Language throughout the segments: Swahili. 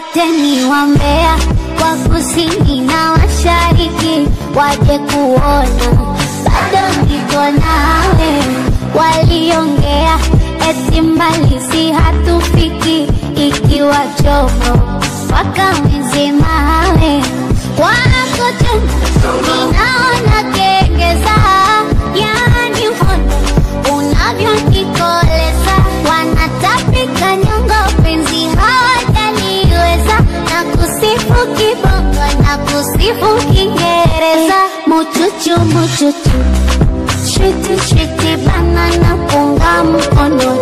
waiteni wambea kwa kusini na mashariki waje kuona bado niko nawe. Waliongea eti mbali si hatufiki, ikiwa chomo wakamezemawe wako tena. Ninaona kengeza, yani hono unavyonikoleza. Wanatapika nyongo penzi hawajaniweza, na kusifu kibongo na kusifu Kiingereza. Muchuchu muchuchu, shiti shiti banana punga mkono,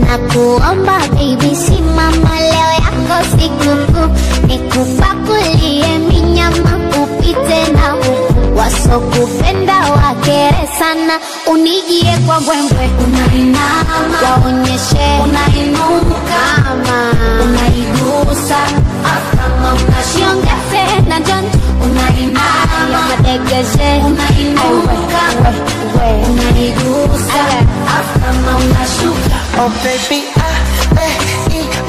na kuomba baby simama leo yako sikukuu. Nikupakulie minyama upite na huku, wasokupenda wakere sana. Unijie kwa mbwembwe, unainama waonyeshe unainuka, kama unaigusa kama unashiongeze na jonto. Unainama madegeshe unainuka, unaigusa kama unashuka. Oh baby,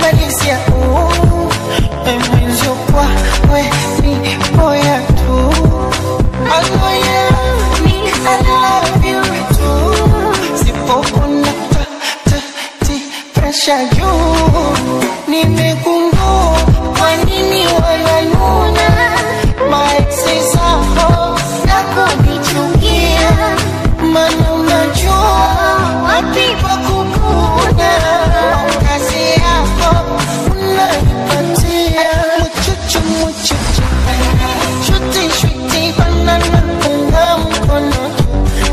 Malaysia, mwenzo kwa we ni boya tu. I love you too. Sipopona pressure you. Nimegundua kwa nini wananuna maexi zako na kunichungia, maana unajua wapi pa kukuna. Kazi yako unaipatia muchuchu muchuchu, shuti shuti banana punga mkono,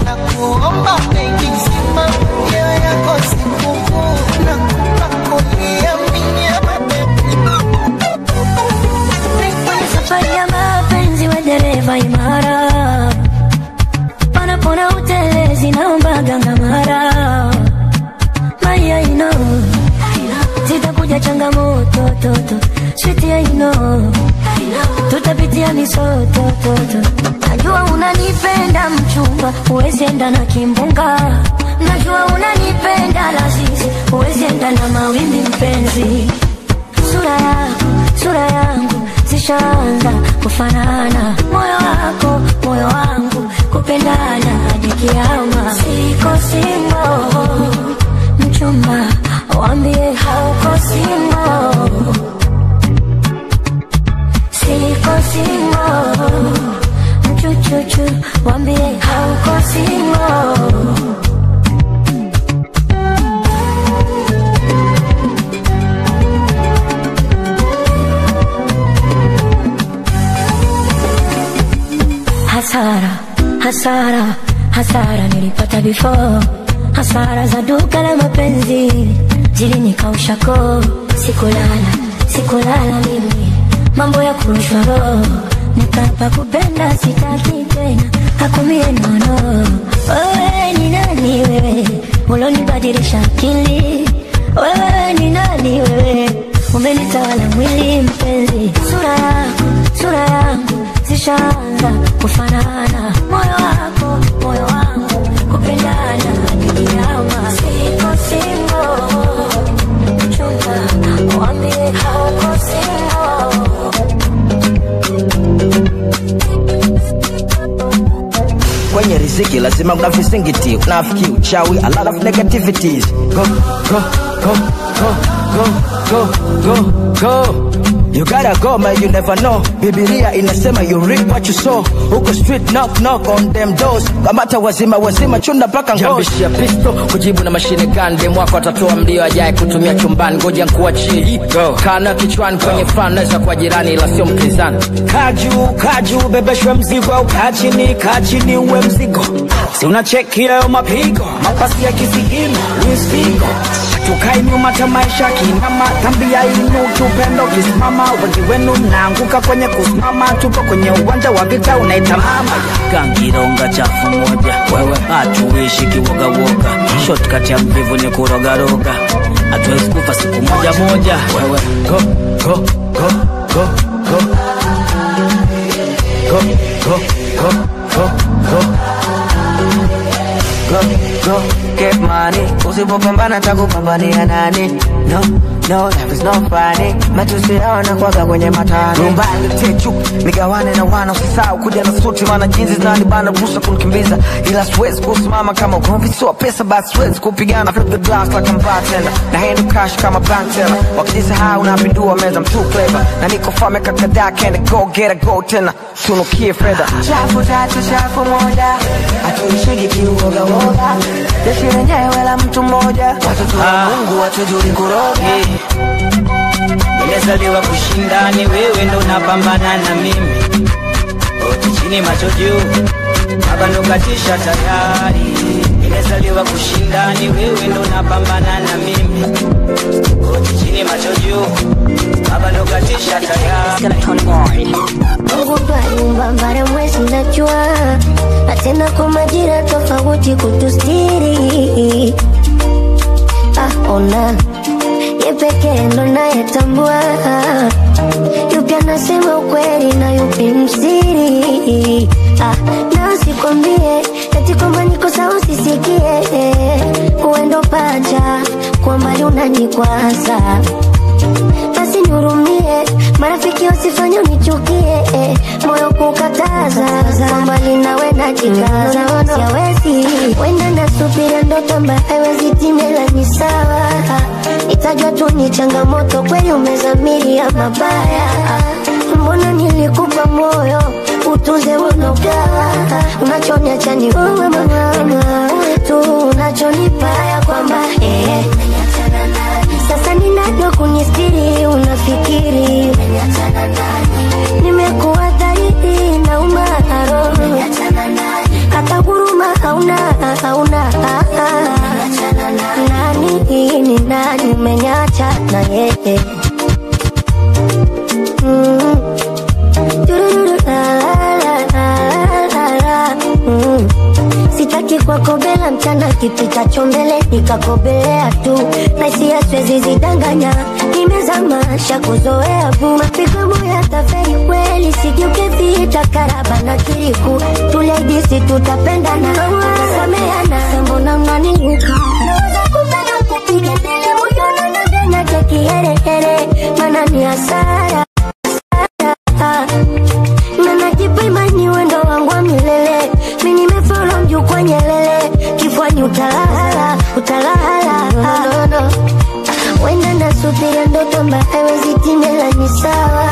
na kuomba baby sima leo yako sikukuu. Na kupakulia minyama safari ya mapenzi wa dereva imara, panapona utelezi naomba gangamara. Maya ino zitakuja changamoto toto, sweetie I know tutapitia misoto toto. Najua unanipenda mchumba, huwezi enda na kimbunga. Najua unanipenda lazizi, huwezi enda na mawimbi mpenzi. Sura yangu zishaanza kufanana, moyo wangu kupendana hadi kiama. Siko single mchumba, wambie hauko single. Siko single mchuchuchu, wambie hauko single. Hasara nilipata before. Hasara za duka la mapenzi zilinikausha koo. Sikulala mimi, mambo ya kurushwa roho. Nikapa kupenda sitaki tena, hakumie nono. Wewe ni nani wewe, ulonibadilisha akili? Wewe ni nani wewe, umenitawala mwili mpenzi. Sura yangu zishaanza kufanana, moyo wangu kupendana hadi kiama. Siko single mchumba, wambie hauko single. Kwenye riziki lazima kuna visingiti, unafiki, uchawi, a lot of negativities. Go. You gotta go man, you never know. Biblia inasema you reap what you sow. Huko street knock on them doors. Kamata wazima chunda paka ngozi. Jambishia pisto kujibu na machine gun. Demu wako atatoa mlio ajaye kutumia chumbani. Ngoja nkuachie go. Kana kichwani kwenye fan, naweza kwa jirani ila sio mpinzani. Kaju bebeshwe mzigo au kachini uwe mzigo. Si unacheki leo mapigo, mapasi ya kisigino, Luis Figo. Tukai nyuma tamaisha kinama, tambia inu tupendo kisimama. Wengi wenu mnaanguka kwenye kusimama, tupo kwenye uwanja wa vita unaita mama. Kangironga chafu moja, wewe hatuishi kiwoga. Shortcut ya mvivu ni kuroga. Hatuwezi kufa siku moja. Wewe go. Get money, usipopambana takupambania nani? No, no, life is not funny. Matusi yao na kwaga kwenye matani. Rumba nitechu, nigawane na wana. Usisahau kuja na suti maana jinsi zinanibana ruhusa kunikimbiza. Ila siwezi kusimama kama ugomvi sio pesa, basi siwezi kupigana. Flip the glass like I'm bartender, na handle cash kama bank teller. Wakijisahau napindua meza, I'm too clever. Na niko fame kakada, can't go get a go tena. Tunukie fedha. Shafu tatu, shafu moja, hatuishiki kiuoga woga. Jeshi lenyewe la mtu mmoja, watoto wa Mungu watujui kuroga. Nimezaliwa kushinda, ni wewe ndo napambana na mimi. Oti chini macho juu, baba ndo katisha tayari. Nimezaliwa kushinda, ni wewe ndo napambana na mimi. Oti chini macho juu, baba ndo katisha tayari. Mungu bali mbara mwezi najua, na tena kwa majira tofauti kutustiri. Ona ye pekee ndo nayetambua, yupi anasema ukweli na yupi msiri. Na usikwambie eti kwamba niko sawa usisikie, uendo pacha kwa mbali unanikwaza. Basi nihurumie, marafiki wasifanye unichukie, moyo kukataza, kwa mbali nawe najikaza. Siawezi, wenda nasubiria ndoto ambayo haiwezi timela ni sawa. Itajua tu ni changamoto, kweli umezamiria mabaya. Mbona nilikupa moyo, utunze unogawa. Unachoniacha ni wewe mama, tu unachonipaya kwamba sasa ninajua kunistiri, unafikiri nimekuwa dhaifu na umaro, hata huruma hauna. Nani ni nani umeniacha na yeye? Sitaki kwa kobela mchana kipitacho mbele nikakobelea tu, na hisia siwezi zidanganya, nimezama shakuzoea bu. Mapigo moya taferi kweli, sikiuke vita karaba na kiriku. Tuleidisi tutapendana, sameana, mbona unaniuka? Naweza kupenda kupiga tele, moyo na ndena cheki here here, mana ni hasara. Nana kipa imani wendo wangu wa milele, mimi nimefollow mjuu kwa nyelele, kifwani utalala. Wenda nasubiria ndoto ambayo haiwezi timela ni sawa.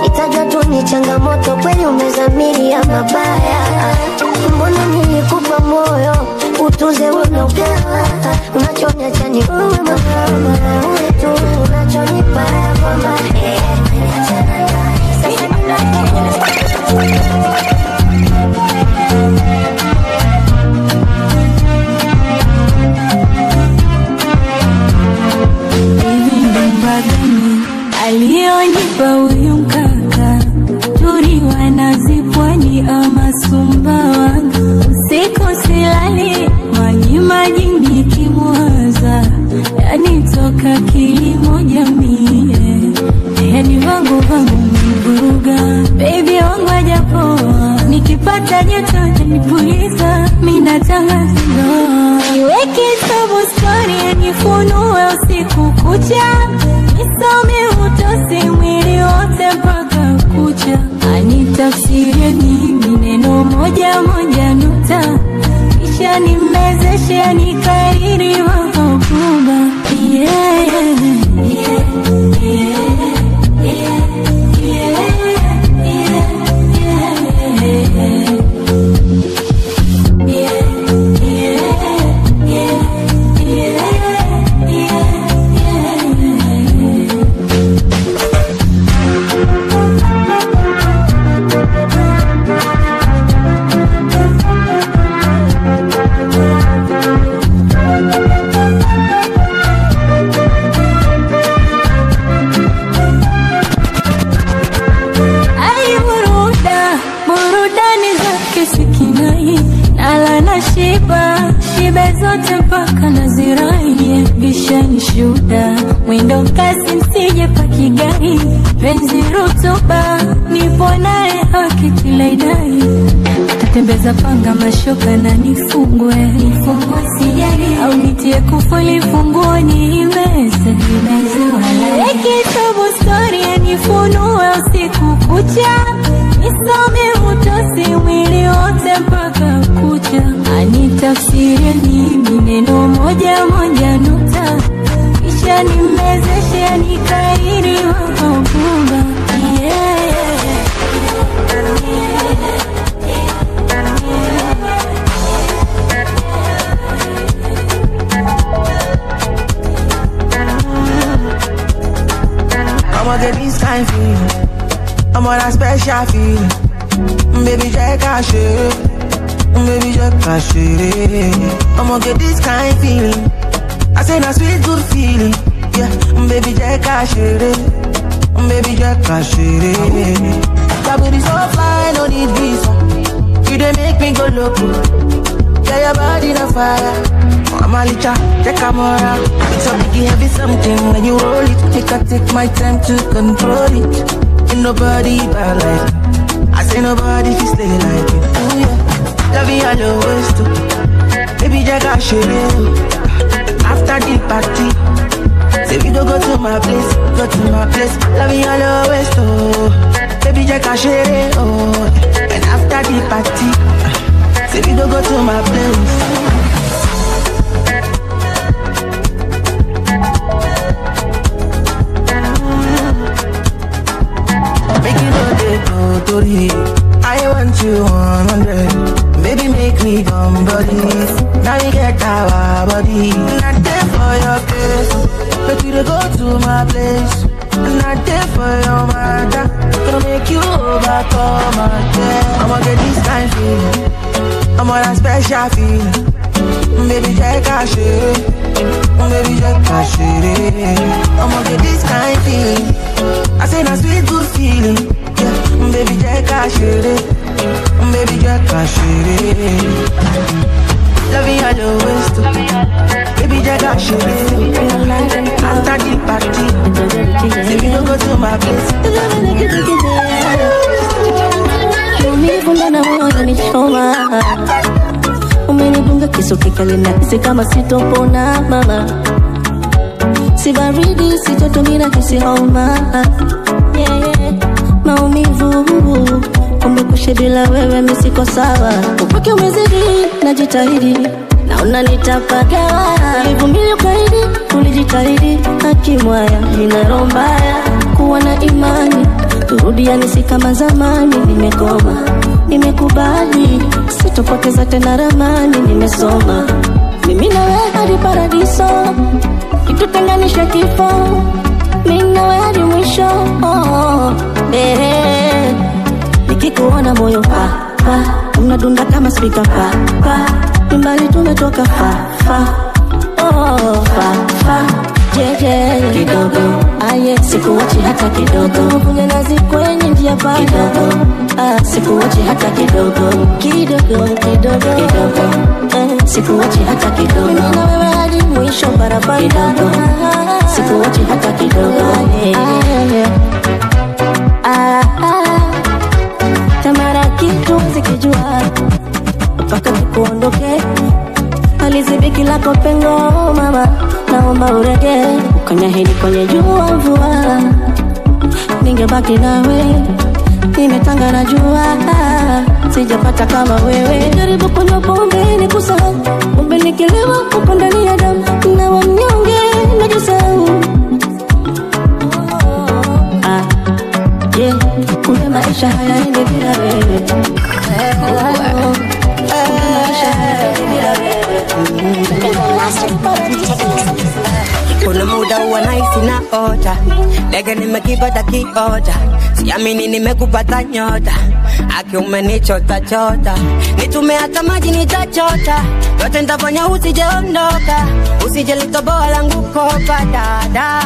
Itajua tu ni changamoto, kweli umezamiria mabaya. Mbona nilikupa moyo, utunze unogawa. Unachoniacha ni wewe mama, tu unachonipaya kwamba alionipa huyu mkaka, turiwa nazi pwani ama Sumbawanga. Usiku silali, maji nikimwaza, yani toka kilimo jamii. Yani wangu mvuruga, baby wangu ajapoa, nikipata joto janipuliza, mina tangazo. Niweke sabu story, nifunue usiku kucha, nisome utosi mwili wote mpaka kucha. Anitafsirie mimi neno moja nukta, kisha nimezeshe nikariri wakokuba. Shibe zote mpaka nazirai, bishani shuda, mwendo kasi msije pakigari. Penzi rutuba, nipo naye haki kila idai. Tatembeza panga mashoka na nifungwe sijali, au nitie kufuli funguo ni imeze. nimezeshe nikairi wakumba. I'ma get this kind of feeling, I'm on a special feeling. Baby, check out shit. Baby, check out shit. I'ma get this kind of feeling. I say na sweet good feeling. Yeah, baby, check out shit. Baby, check out shit. That booty so fly, no need visa. You dey make me go loco. Yeah, your body on fire. I'm a licha, check a mora. It's a biggie heavy something when you roll it. I take my time to control it. Ain't nobody bad like me. I say nobody can stay like you. Oh yeah, love you all always too. Baby, check out shit. After the party, say we go to my place, go to my place. Love you all always too. Baby, check out shit. Oh, and after the party, say we go to my place. I want you 100. Baby, make me come body. Now we get our body. Not there for your place, but we go to my place. Not there for your matter. Gonna make you overcome again. I'ma get this kind of feeling, I'm on a special feeling. Baby, check out shit. Baby, check out shit. I'ma get this kind of feeling. I say na sweet good feeling. Yeah, baby, check out shit. Baby, check out shit. Love you all always too. Baby, check out shit. After the party, say we don't go to my place. Umenifunda na moyo nichoma. Umenipunga kisu kikali na kisi kama sitopona mama. Si baridi, si joto mina kisi homa. Yeah. Maumivu, umekushe bila wewe misiko sawa. Upake umezidi, najitahidi, naona nitapagawa. Nilivumilia ukaidi, tulijitahidi, hakimwaya, nina roho mbaya. Kuwa na imani, turudiane si kama zamani. Nimekoma, nimekubali, sitopoteza tena ramani. Nimesoma, mimi na wewe hadi paradiso, itutenganisha kifo. Mimi na wewe hadi mwisho. Nikikuona moyo pa pa, unadunda kama speaker pa pa. Mbali tumetoka fa fa, oh fa fa. Jeje kidogo, aye sikuachi hata kidogo. Kunya nazi kwenye njia pa kidogo, sikuachi hata kidogo. Kidogo kidogo kidogo, sikuachi hata kidogo. Mimi na wewe hadi mwisho barabara kidogo, sikuachi hata kidogo. Tamara kitu zikijua mpaka nikuondoke. Alizibiki lako pengo mama, naomba urege. Ukanyahidi kwenye jua mvua, ningebaki nawe. Nimetanga na jua, sijapata kama wewe. Jaribu kunywa pombe nikusahau, pombe nikilewa uko ndani ya damu. Na wanyonge najisahau. Kumbe maisha hayaendi bila wewe. Kuna muda huwa nahisi naota, ndege nimekipata kiota. Siamini nimekupata nyota, aki umenichota chota. Nitume hata maji nitachota, yote nitafanya usijeondoka. Usije litoboa langu kopa dada.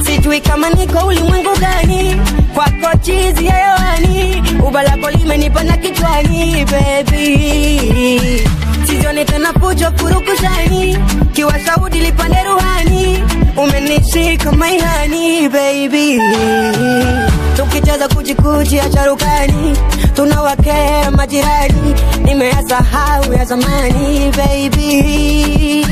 Sijui kama niko ulimwengu gani, kwako chizi ya hewani. Ubalako limenipanda kichwani baby. Sizione tena pucho furukushani, kiwa shaudi lipande ruhani. Umenishika maihani baby. Tukicheza kuchikuchi ya charukani, tunawakea majirani. Nimeyasahau ya zamani baby.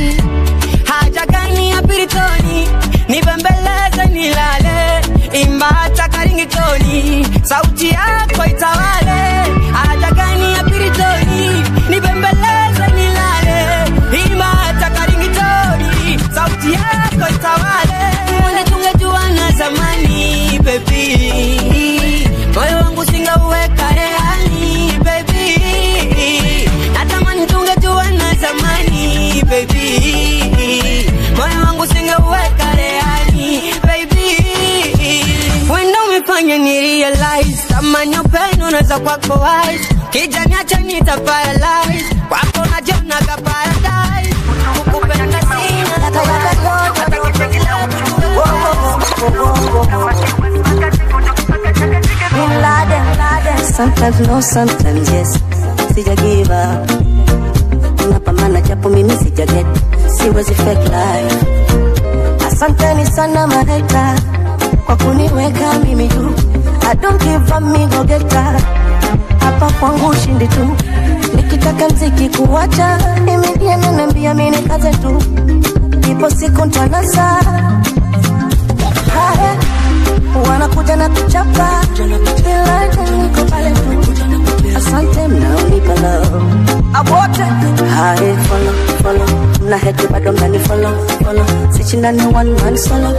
Haja gani ya piritoni, nibembeleze nilale. Imba hata karingitoni, sauti yako itawale. Haja gani ya piritoni, nibembeleze nilale. Imba hata karingitoni, sauti yako yako itawale. Mbona tungejuana zamani baby, moyo wangu singeuweka rehani baby. Natamani tungejuana zamani baby, moyo wangu singeuweka rehani baby. Wenda umefanya ni realize kama nyopeni unaweza kwako wise. Kijani acha nita paralyze, kwako najiona ka paradise. Kukupenda sina sometimes no, sometimes yes. Sija give up, napambana japo mimi sija get. Siwezi fake life. Asanteni sana malaika kwa kuniweka mimi juu. I don't give up, me go get that. Hapa kwangu ushindi tu. Nikitaka mziki kuwacha, imedia nanambia mimi kaze tu. Ipo siku ntanasa. Haya, wanakuja na kuchapa. Bila niko pale tu. Asante mnaonipa love. Abote. Haya, follow. Mna heti bado mnani follow. Sichindani one man solo.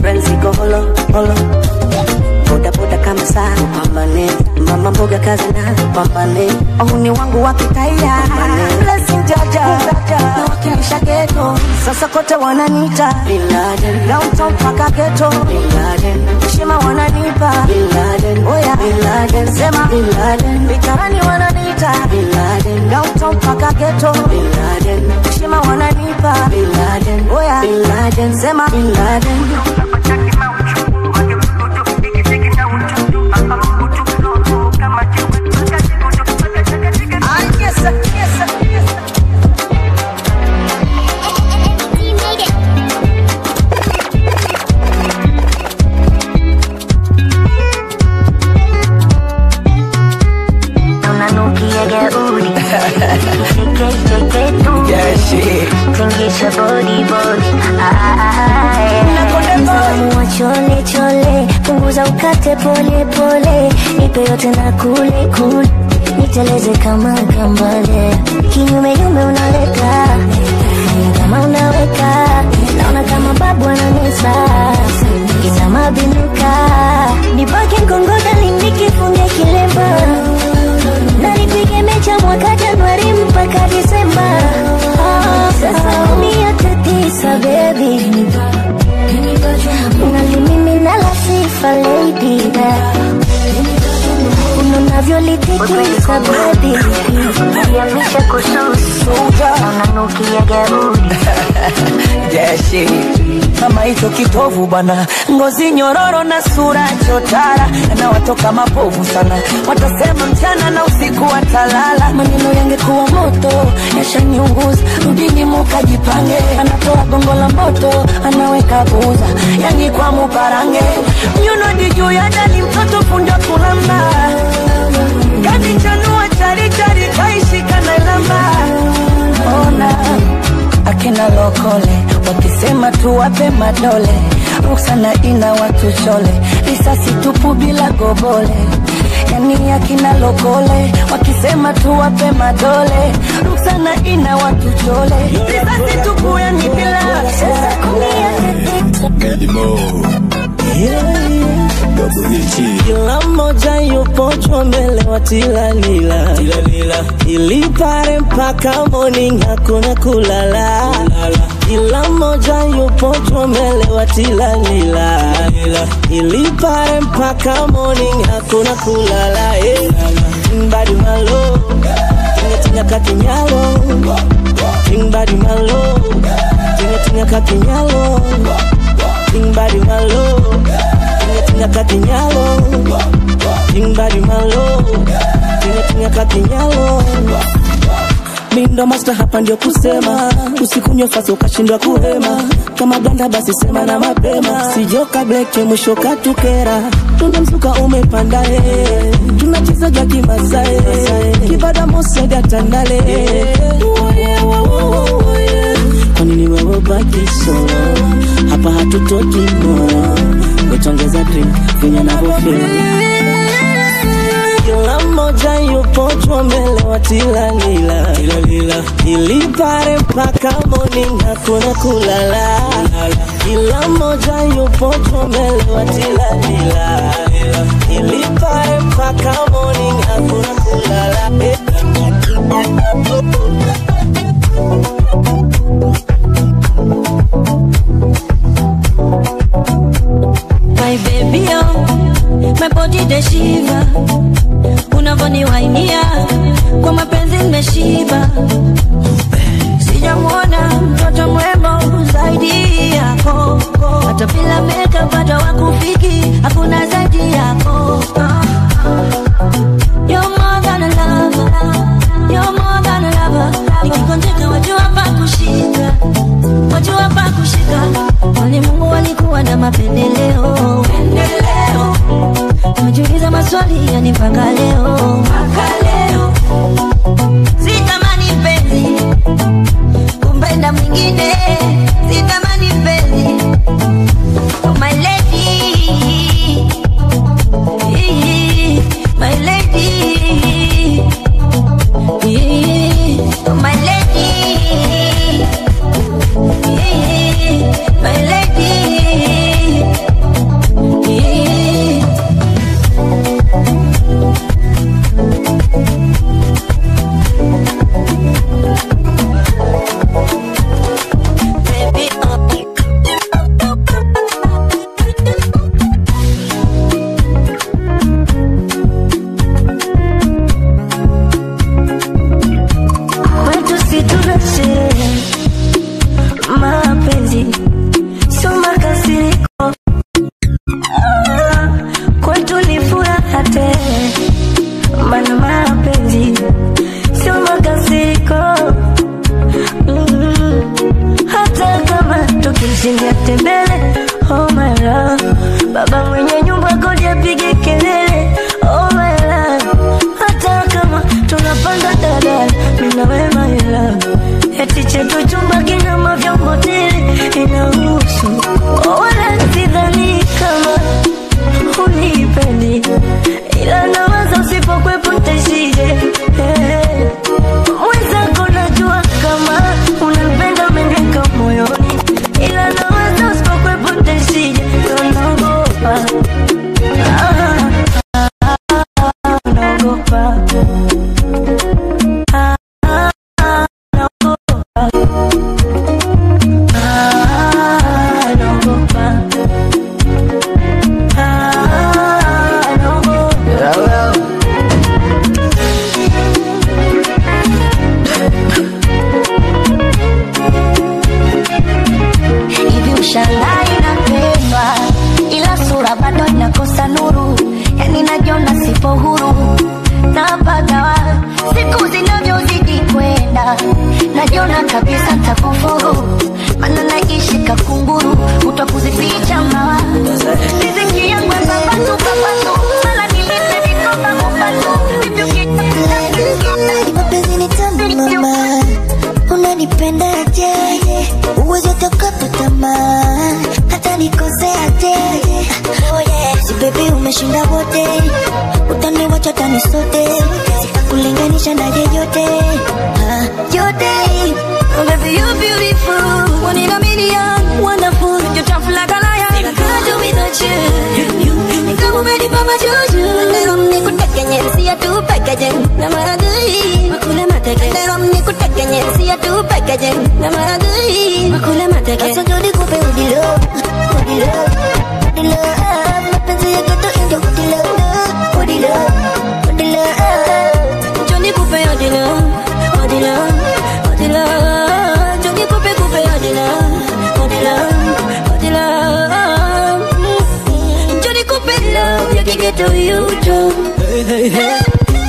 Friends go holo. Boda kama saa pambane. Mama mboga kazi na pambane. Ohuni wangu wakitaya blessing jaja na wakilisha ghetto. Sasa kote wananiita Bin Laden, downtown paka ghetto Bin Laden, heshima wananipa Bin Laden, oya Bin Laden, sema Bin Laden, vikarani wananiita Bin Laden, downtown paka ghetto Bin Laden, heshima wananipa Bin Laden, oya Bin Laden, sema Bin Laden. Chole, punguza ukate pole, nipe yote na kule, niteleze kama kambale. Kinyume unaleta, kama unaweka, naona kama babu ananesa, ina mabinuka. Nibaki Kongoda nikifunge kilemba, na nipige mecha mwaka Januari mpaka Disemba. Sasa umiatetisa baby, unalimimina la sifa lady da. Unavyolitikisa baby, yamisha kususu, unanukia gaudi. Jeshi kama hicho kitovu bana, ngozi nyororo na sura chotara, na watoka mapovu sana, watasema mchana na usiku watalala. Maneno yangekuwa moto yashaniunguza, rudini mukajipange. Anatoa gongo la moto anaweka buza, yani kwa muparange. Nyuno di juu ya dali mtoto fundo kulamba, kati chanua chari kaishika na lamba. Ona akina lokole wakisema tuwape madole, ruksana ina watu chole, risasi tupu bila gobole. Yani akina lokole wakisema tuwape madole, ruksana ina watu chole, risasi tupu yani bila Kila mmoja yupo mbele wa tilalila, ilipare mpaka morning hakuna kulala. Kila mmoja yupo mbele wa tilalila, ilipare mpaka morning hakuna kulala. Mbadi malo, tinga kakinyalo. Mbadi malo, tinga kakinyalo. Mbadi malo, tinga kakinyalo. Mbadi malo, tinga kakinyalo. Mindo master hapa ndio kusema, usikunywe fasi ukashindwa kuhema. Kama blanda basi sema na mapema, sijoka bleke mwisho katukera. Tunda msuka umepanda tunacheza jaki masai, kibada mose gatandale. Kwa nini wewe baki solo, hapa hatutoki mora. Wetongeza drink, vinya na bofeo. Kila moja yupo chomelewa tilalila ilipare mpaka morning hakuna kulala. Kila moja yupo chomelewa tilalila ilipare mpaka morning hakuna kulala. My baby, oh, my body the shiva. Unavoniwainia kwa mapenzi nimeshiba. Sijamuona mtoto mwembo zaidi yako. Hata bila makeup bado wakufiki, hakuna zaidi yako. You're more than a lover, you're more than a lover. Nikikonjeka wajua pa kushika, wajua pa kushika. Wali Mungu walikuwa na mapendeleo, pendeleo. Umejiuliza maswali yani mpaka leo, mpaka leo. Sitamani mpenzi kumpenda mwingine, sitamani mpenzi. Oh my lady, my lady, oh my lady, my lady.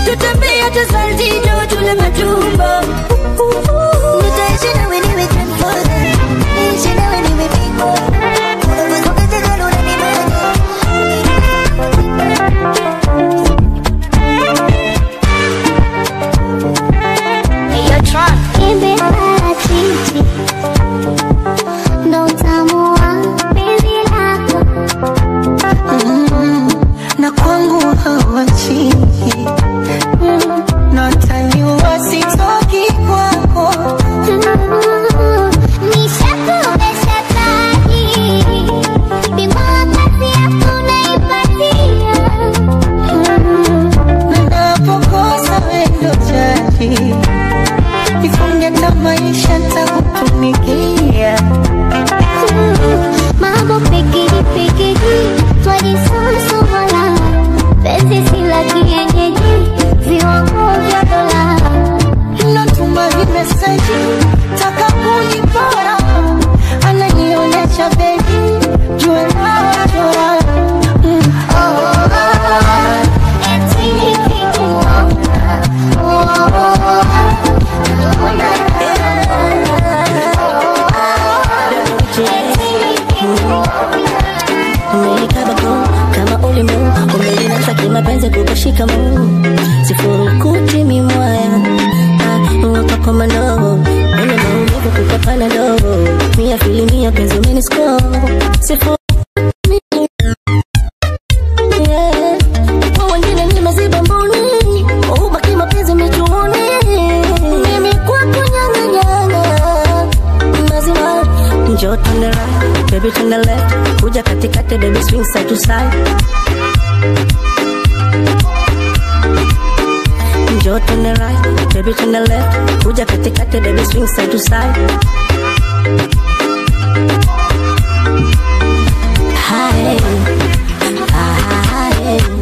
Tutambea tazalito tule majumba. Nitaishi na wewe niwe grandfather, nitaishi na wewe niwe big boy. mapenzi kukushika mu sifurukuti mimwaya waka koma no ene maumivu kukapana dogo mia filimia penzi umenisko sifurukuti kwa wengine nimeziba mboni ubaki mapenzi mechuoni mimi kwa kunyang'anyana mazima njoo turn the right baby turn the left kuja katikati baby swing side to side njoo turn the right baby turn the left kuja katikati baby swing side to side hi hi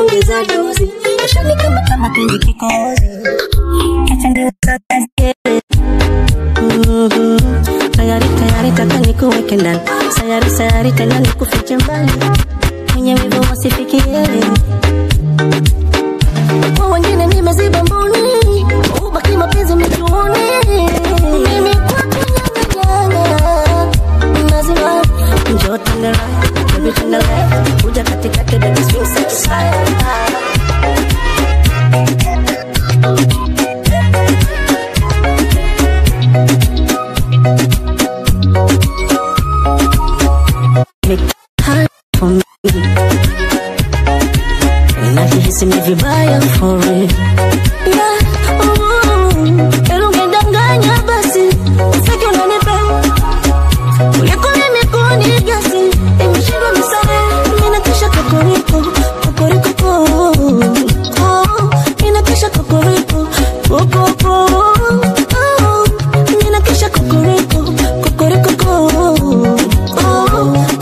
ongeza dozi ashani kama penzi kikozi acha ndio tayari taka nikuweke ndani sayari tena nikufiche mbali mwenye wivu wasifikie kwa wengine nimeziba mboni ubaki mapenzi mechuoni mimi kwa kunyang'anyana mazima njoo turn the right baby turn the left kuja katikati baby swing side to side for me najihisi vibaya for it yeah elungedanganya basi ufike unanipenda kuliko mimi kunigasi imeshindwa misare ninakesha kokoriko ninakesha kokoriko ninakesha kokoriko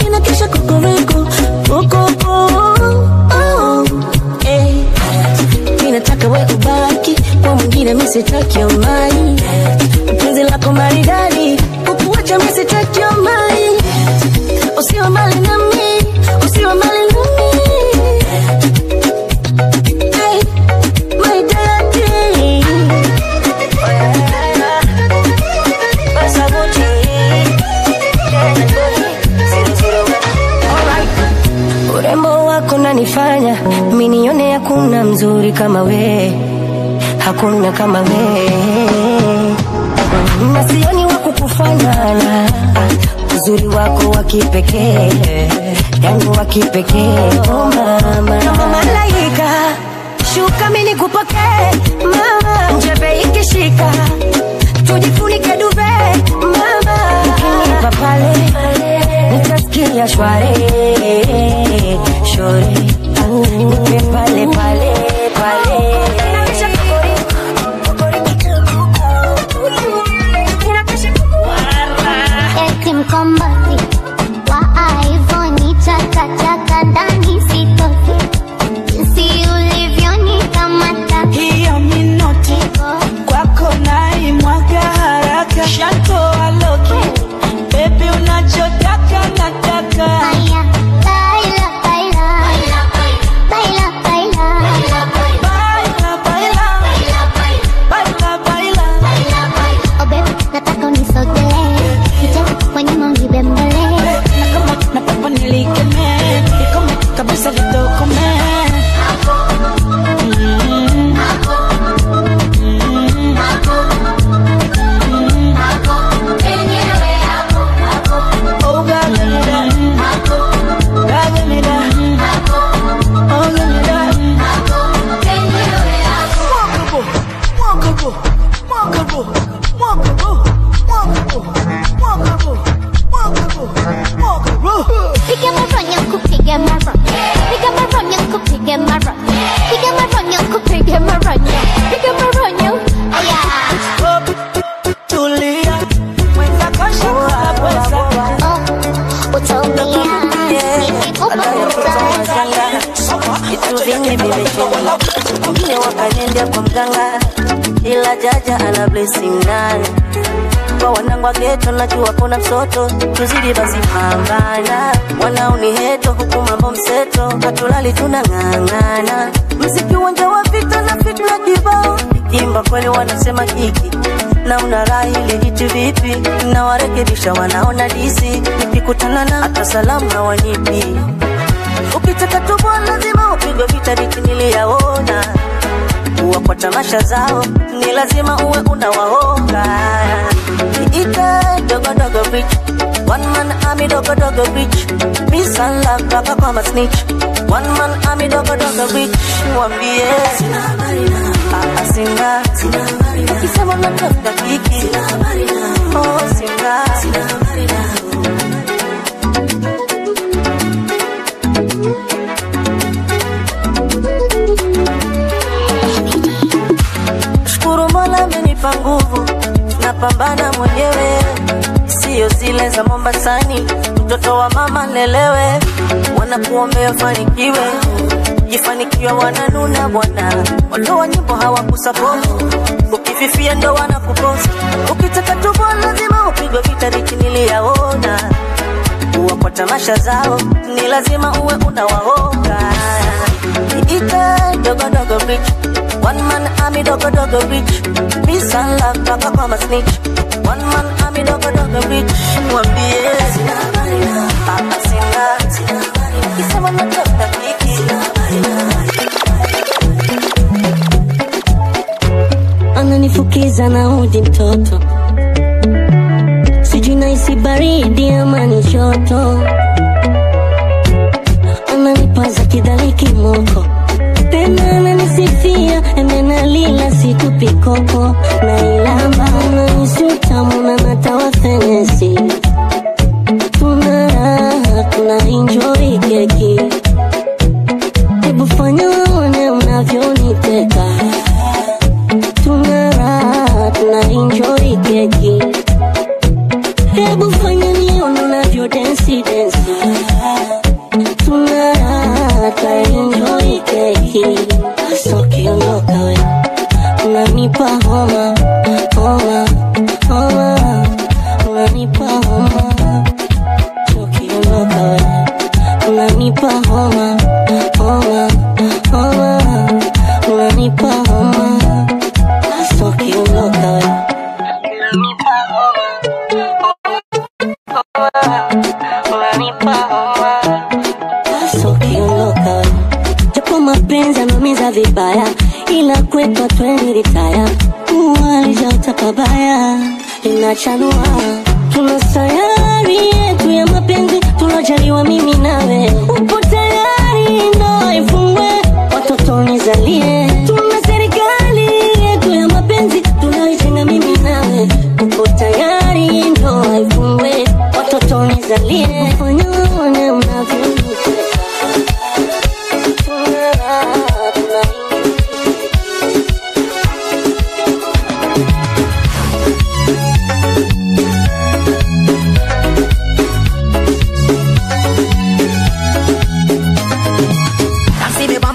ninakesha kokoriko ninataka we ubaki kwa mwingine misitaki omai penzi lako maridadi ukuwacha misitaki omai usiwa mali nami usiwa mali nami hey my daddy urembo wako nanifanya mimi nione hakuna mzuri kama we hakuna kama we na sioni wako kufanana uzuri wako wa kipekee yangu wa kipekee oh mama kama malaika shuka mimi nikupokee mama njebe ikishika tujifunike duve mama ukinipa pale nitasikia shwari nipe pale eti mkombati wa iPhone chaka ndani sitoki jinsi ulivyonikamata hiyo minoti kwako naimwaga haraka shantoa loki baby unachotaka nataka haya Wengine wakaniendea kwa mganga, ila jaja ana blessing ndani. Kwa wanangu wa ghetto najua kuna msoto, tuzidi basi pambana. Wanaoni heto huku mambo mseto, hatulali tunang'ang'ana. Mziki uwanja wa vita na fitna kibao, ikimba kweli wanasema kiki na unarai ili hitu vipi, na warekebisha wanaona disi. Nikikutana na hata salamu na wanipi, ukitaka tubo lazima upigwe vita viti niliyaona. Uwa kwa tamasha zao ni lazima uwe unawaonga. Ita dogo dogo bitch, one man army dogo dogo bitch. Peace and love baka kwa masnitch, one man army dogo dogo bitch. Mwambie sina habari na sina habari na ukisema natafuta kiki sina habari na oh sina habari na. Shukuru Mola amenipa nguvu, napambana mwenyewe, sio zile za Mombasani. Mtoto wa mama lelewe, wanakuombea fanikiwe, jifanikiwa wananuna bwana. Watu wa nyimbo hawakusupport, ukififia ndo wanakupost. Ukitaka tubo lazima upigwe vita viti niliyaona. Uwa kwa tamasha zao ni lazima uwe unawaonga. Ita dogo dogo bitch, one man army dogo dogo bitch. Peace and love baka kwa masnitch, one man army dogo dogo bitch. Mwambie sina habari na sina habari na ukisema natafuta kiki sina habari na. Ananifukiza na udi mtoto, sijui naisi baridi ama ni joto. Ananipaza kidaliki moko, tena ananisifia emena lila situpi koko. Na ilamba ananisi utamu na natawa fenesi. Tuna raha, tuna enjoy keki. Hebu fanya waone unavyoniteka. Tuna raha, tuna enjoy keki. Hebu fanya nione unavyo dance dance. Tuna raha, tuna enjoy keki. Soki ondoka we, unanipa homa, homa, homa. Unanipa homa, soki ondoka we, unanipa homa, homa, homa. Unanipa homa, soki ondoka we, unanipa homa, homa. Unanipa homa, soki ondoka we. Japo mapenzi yanaumiza vibaya, ila kwetu tweni ritaya. Uwalijaota pabaya, linachanua. Tuna sayari yetu ya mapenzi, tulojaliwa mimi nawe. Upo tayari ndo ifungwe, watoto nizalie. Tuna serikali yetu ya mapenzi, tunaichenga mimi nawe. Upo tayari ndo ifungwe, watoto nizalie. Ufanya waone unavyoniteka.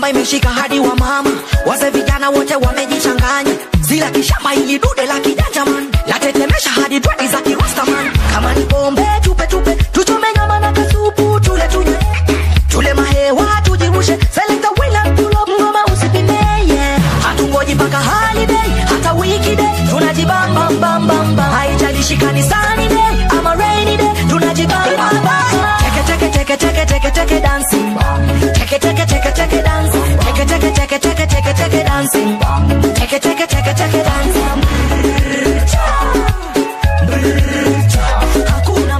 Imeshika hadi wa mama, wase vijana wote wamejichanganya. Zila kishamba ili dude la kijanja man, la tetemesha hadi twati za kirasta man. Kama ni bombe tupe tupe, tuchome nyama na kasupu tule tule. Tule mahewa tujirushe, select the winner pull up ngoma usipime yeah. Hatungoji paka holiday, hata weekday, tunajibamba bam bam bam. Haijalishi kanisani day ama rainy day, tunajibamba bam. Take dancing, take dance, take dancing, take dancing. Hakuna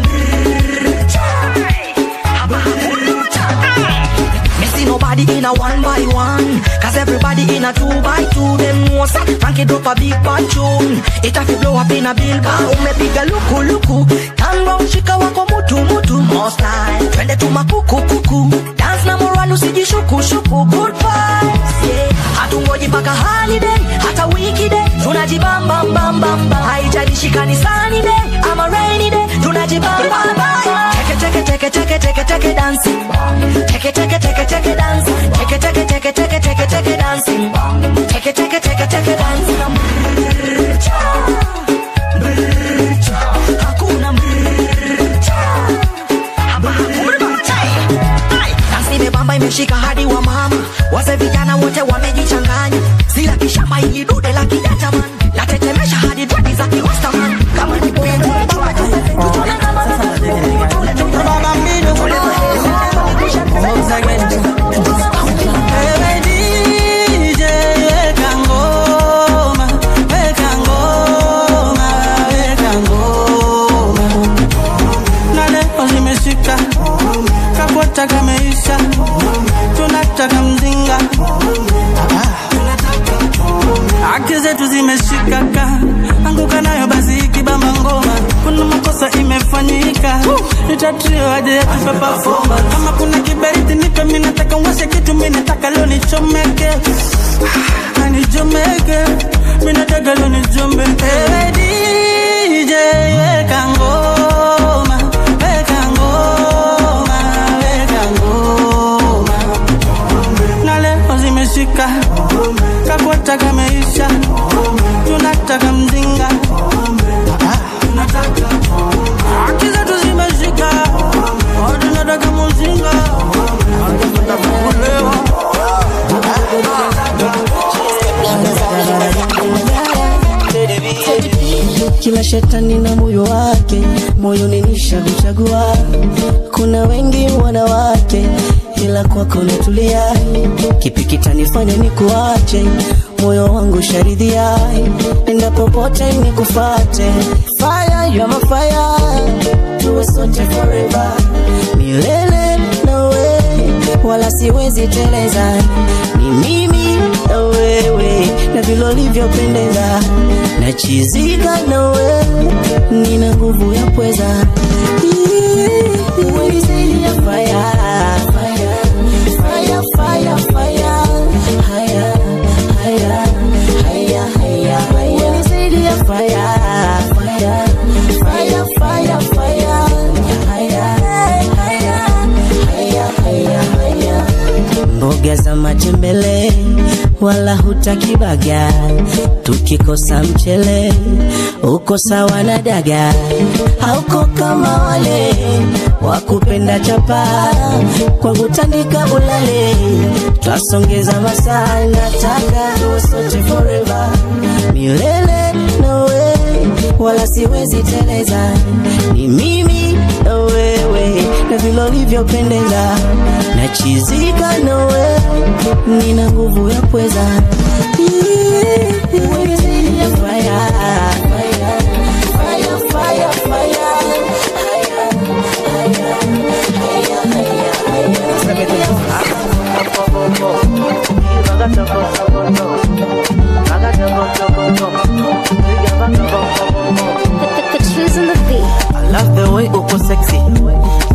missing nobody in a 1 by 1, cause everybody in a 2 by 2. Them know say Frankie drop a big bad tune, it have to blow up in a billboard. Umepiga luku luku, turn round shika wako mutu mutu. More style, twende tu makuku kuku, dance na moral usijishuku shuku. Good vibes, yeah. Hatungoji paka holiday, hata weekday, tunajibamba bam bam bam. Haijalishi kanisani day ama rainy day, tunajibamba bam. Take dancing, take dance, take likishamba ili dude la kijanja man. La tetemesha hadi dread za kiwasta man. Kama ni bomba tunataka maisha, tunataka mzinga, haki zetu zimeshikaka, anguka nayo basi ikibamba ngoma. Kuna makosa imefanyika, nitatrio aje ya tupe performance. Kama kuna kiberiti nipe, mimi nataka uwashe kitu, mimi nataka leo nichomeke, nichomeke, mimi nataka leo nichomeke. Hey DJ weka ngoma, weka ngoma, weka ngoma. Na leo zimeshika, kakwata kameisha, tunataka mzinga, haki zetu zimeshika, tunataka mzinga, kila shetani na moyo wake, moyo ninisha kuchagua. Kuna wengi wanawake, ila kwako natulia. Kipi kitanifanya nikuache? Moyo wangu sharidhia, enda popote nikufate. Fire, you are my fire, tuwe sote forever, milele nawe, wala siwezi teleza. Ni mimi na wewe, na vile ulivyopendeza, nachizika na wewe, nina nguvu ya pweza. When you say you're fire, fire, fire, fire, fire, higher, higher, higher, higher. When you say you're fire, fire, fire, fire, fire, higher, higher, higher, higher, higher. Mboga za matembele wala hutaki baga, tukikosa mchele uko sawa na daga. Hauko kama wale wakupenda chapa, kwa kutandika ulale, twasongeza masaa. Nataka tuwe sote forever, milele nawe, wala siwezi teleza. Ni mimi na wewe, na vile ulivyopendeza, nachizika na wewe, nina nguvu ya pweza. I love the way uko sexy,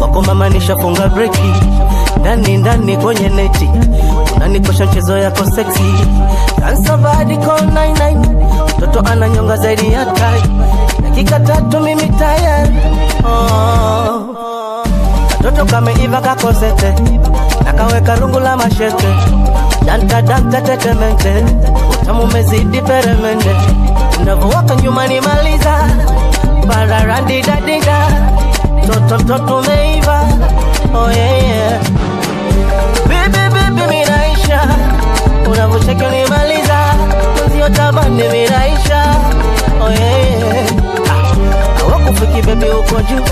wako mama nishafunga breki, ndani ndani kwenye neti, unanikosha mchezo yako sexy. Dansa badi call 99, mtoto ananyonga zaidi ya tai, dakika 3 mimi tayari. Katoto kameiva kakosete, nakaweka rungu la mashete, danta danta tetemente, utamu mezidi peremende, unavowaka nyuma nimaliza, bararandi dadida, toto toto meiva, oh yeah yeah. Baby baby miraisha, unavocheki unimaliza, kunzio tabani miraisha, oh yeah yeah. Hawakufiki baby uko juu,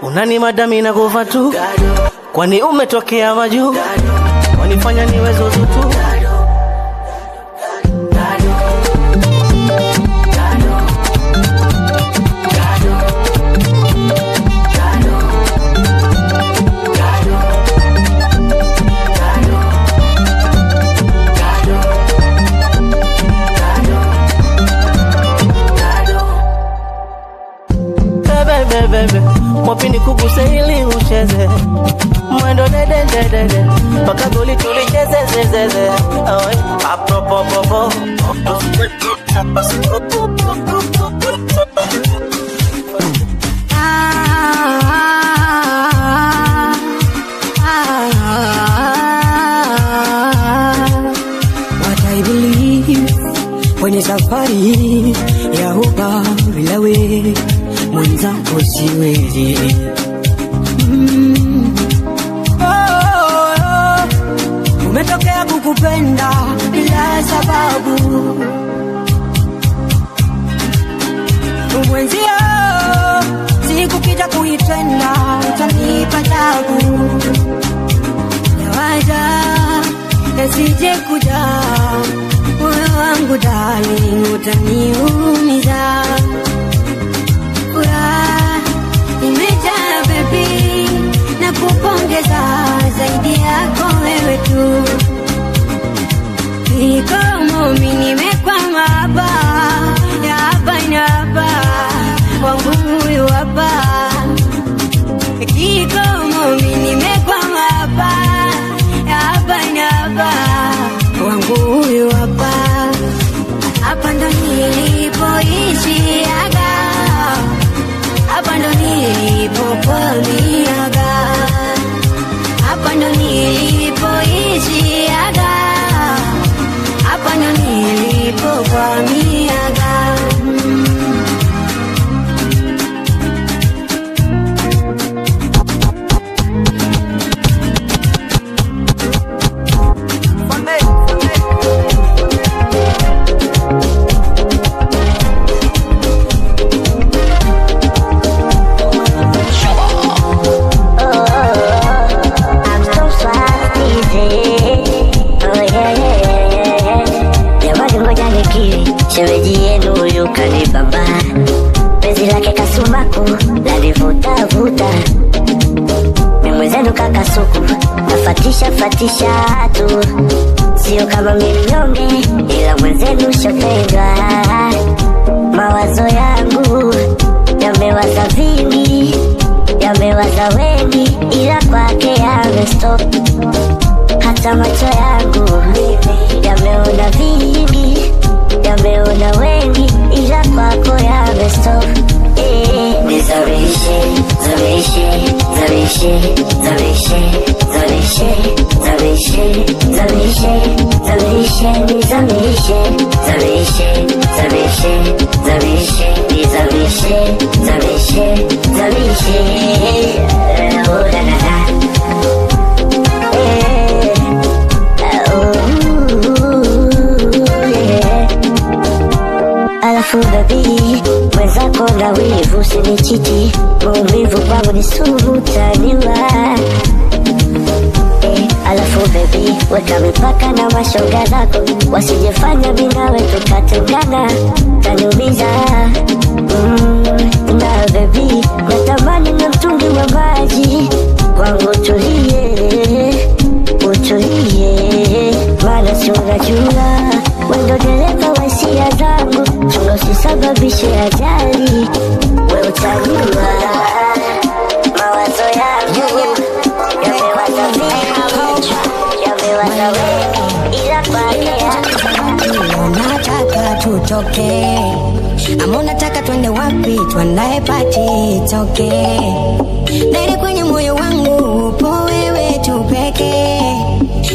unani madami na guva tu, kwani umetokea maju, wanifanya niwe zuzu tu. Bebe, mwapini kuguse ili ucheze, mwendo dede dede dede, paka goli tulicheze zezeze. Apropopopo What I believe kwenye safari ya huba bila wewe mwenzako siwezi. Umetokea kukupenda bila sababu, nikipenda utanipa tabu. Yawaja yasije kuja, moyo wangu darling utaniumiza. Furaha imejaa baby, na kupongeza zaidi yako wewe tu. Kikomo mimi nimekwama hapa, ya hapa na hapa, wangu huyu hapa. Kikomo mimi nimekwama hapa, ya hapa na hapa, wangu huyu hapa. Hapa ndo nilipoishi aga, hapa ndo nilipokuamiaga, hapa ndo nilipoishi aga, hapa ndo nilipokuamiaga. Shemeji yenu huyu kanibamba, penzi lake kasumbaku lanivuta vuta. Mimi mwenzenu kakasuku nafatisha tu, sio kama mnyonge ila mwenzenu shopendwa. Mawazo yangu yamewaza vingi, yamewaza wengi, ila kwake yamestop. Hata macho yangu yameona vingi, yameona wengi, ila kwako yamestop. Nizamishe, zamishe, zamishe, zamishe, zamishe, zamishe, zamishe, zamishe, nizamishe, zamishe, zamishe, zamishe, nizamishe, zamishe, zamishe. Oh la la la. Alafu baby, mwenzako na wivu usinichiti, maumivu kwangu ni sumu utaniua. Alafu baby, weka mipaka na mashoga zako, wasijefanya mimi nawe tukatengana, taniumiza. Na baby, natamani na mtungi wa maji kwangu utulie, maana si unajua wendo dereva wa hisia zangu, chunga usisababishe ajali, we utaniua. Mawazo yangu yamewaza vingi, yamewaza wengi, ila kwake nataka tutoke, ama unataka twende wapi? Tuandae party toke. Ndani kwenye moyo wangu upo wewe tu pekee,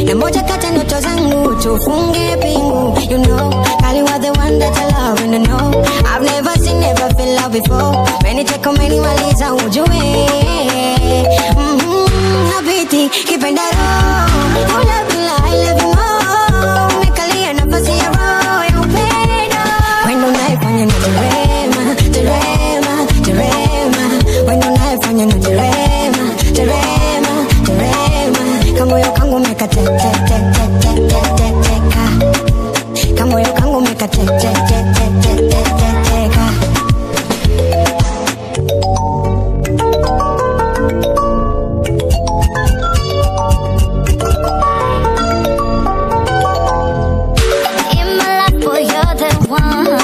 na moja kati ndoto zangu tufunge pingu. You know, Kali was the one that I love and I know I've never seen, never felt love before. Many take on many maliza ujue. Habiti, kipenda roho, I love you more. Mekalia nafasi ya roho ya upendo. Wendo naifanya na terema, terema, terema. Wendo naifanya na terema, terema, terema. Kamoyo kangu meka te te te te te te te te ka. Kamoyo kangu meka te te te te te te te te ka. In my life, boy, you're the one.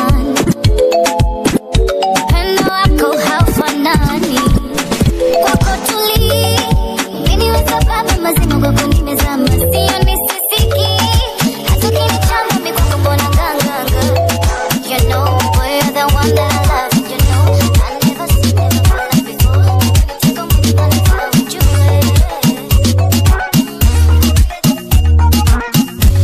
Pendo wako haufanani, kwako tuli. Mimi wa sababu mazima kwako nimezama, sio nisifiki. Hata ukinichamba mimi kwako mbona nganganga. You know, boy, you're the one that I love. You know, I never seen, never felt like before. Take on me, I love you.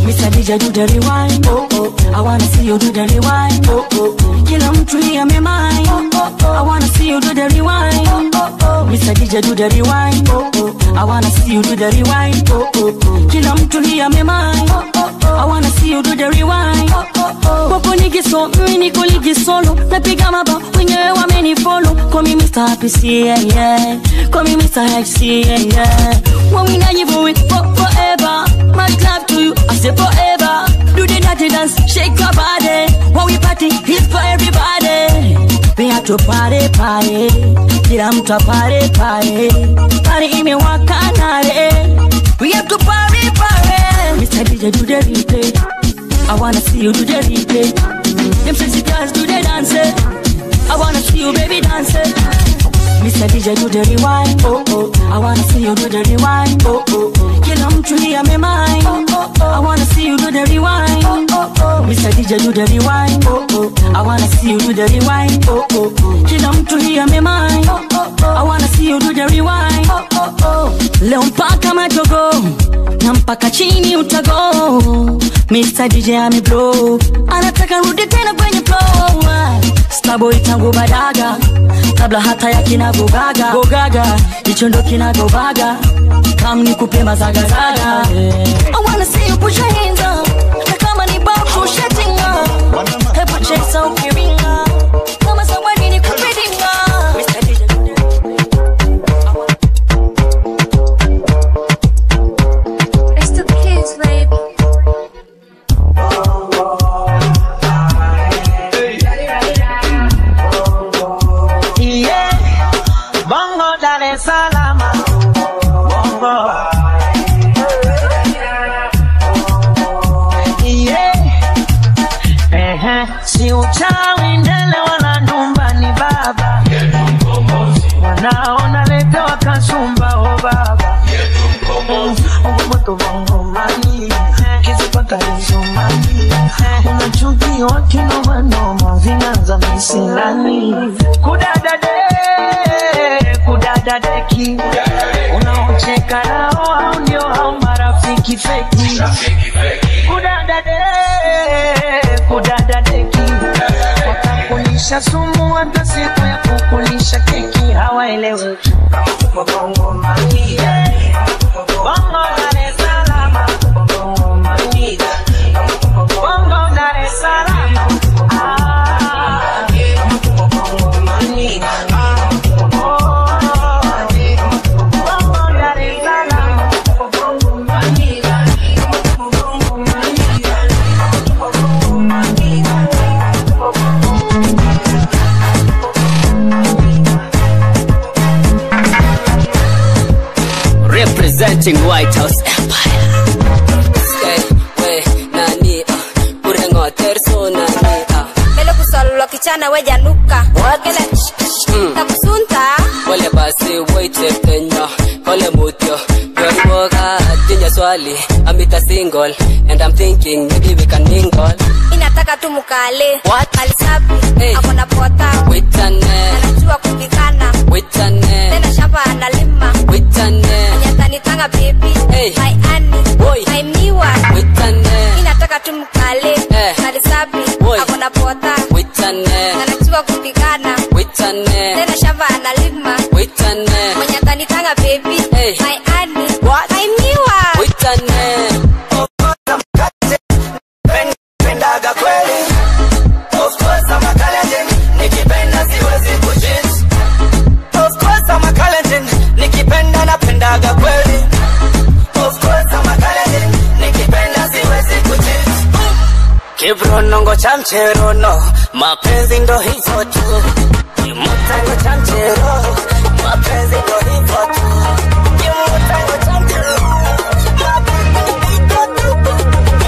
Mr. DJ do the rewind. rewind, oh oh. I wanna see you do the rewind, oh oh. Kila mtu hii amemai, oh oh. I wanna see you do the rewind, oh oh. Mr. DJ do the rewind, oh oh. I wanna see you do the rewind, oh oh. Kila mtu hii amemai, oh oh. I wanna see you do the rewind, oh oh. Popo nigiso, niko ligisolo. Napiga maba, wenyewe wamenifollow. Call me Mr. Happy, yeah yeah. Call me Mr. HC, yeah yeah. When we not you for it, forever. Much love to you, I say forever. Do the dirty dance, shake your body. When we party, it's for everybody. We have to party, party. Kila mtu party, party. Party imewaka nare. We have to party, party. Mr. DJ do the replay. I wanna see you do the replay. Them sexy girls do the dance. I wanna see you baby dance. Mr. DJ do the rewind, oh oh. I wanna see you do the rewind, oh oh. Kila mtu hii amemai, oh oh. I wanna see you do the rewind, oh oh. Mr. DJ do the rewind, oh oh. I wanna see you do the rewind, oh oh. Kila mtu hii amemai, oh oh. I wanna see you do the rewind, oh oh. Leo mpaka majogo na mpaka chini utago. Mr. DJ ameblow, anataka rudi tena kwenye flow. Starboy tangu badaga, kabla hata ya kina gogaga. Gogaga, hicho ndo kina gogaga. Kam nikupe mazagazaga. I wanna see you put your hands up. Na kama ni bafu shutting up. Hebu check out kiringa. Kama zawadi nikupe dinga. Mr. DJ It's the kids, baby. Salama bongo si uchawi ndele wala numba ni baba wanaona lete wakasumba o baba moto bongo mani kizipata hizo mani unachuki wakino manoma vinanza misilani kudadadeki unaocheka nao au ndio hao marafiki feki kudadadeki watakulisha sumu hata siku ya kukulisha keki hawaelewe bongo mani bongo Dar es Salaam bongo mani bongo Dar es Salaam bongo mani Representing White House Empire. Hey, we, nani, urengo terso nani, Melo kusolo kichana weja nuka. Wakele, takusunta. Wale basi, waite Kenya, wale mutyo. Yori woga, tinya swali, amita single, and I'm thinking maybe we can mingle. Inataka tumukale. What? Malisabi, hey. Akona pota. Witane. Anajua kupikana. Witane. Tena shamba analima. Witane. Nitanga baby, hey. My Annie, boy. My Miwa, Witane. Inataka tumkale, Kalisabi, akona pota. Witane. Anajua kupigana. Witane. Tena shamba analima. Witane. Mwenye atanitanga baby, hey. My Annie, what? My Miwa. Witane. Pendaga kweli. Of course I'm a Kalenjin. Nikipenda siwezi kucheat. Of course I'm a Kalenjin. Nikipenda napendaga kweli. Of course I'm a Kalenjin. Nikipenda siwezi kucheat. Kibronongo cha mcherono, mapenzi ndo hivyo tu. Kimutango cha mchero, mapenzi ndo hivyo tu. Kimutango cha mchero, mapenzi ndo hivyo tu.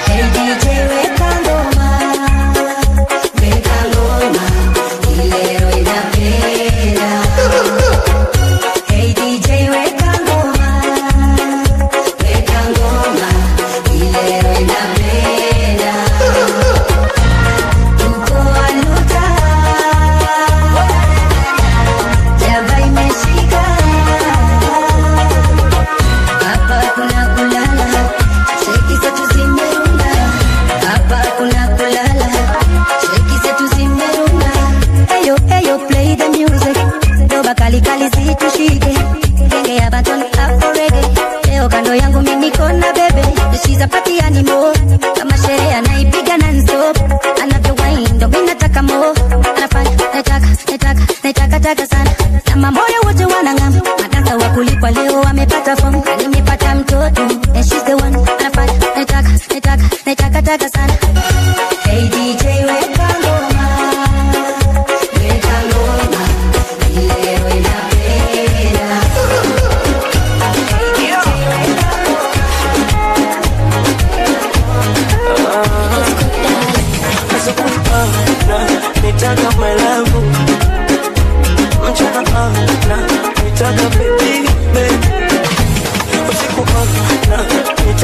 Hey DJ weka ngoma, ilero inapenda. Hey DJ weka ngoma, ilero inapenda. Tuko aluta,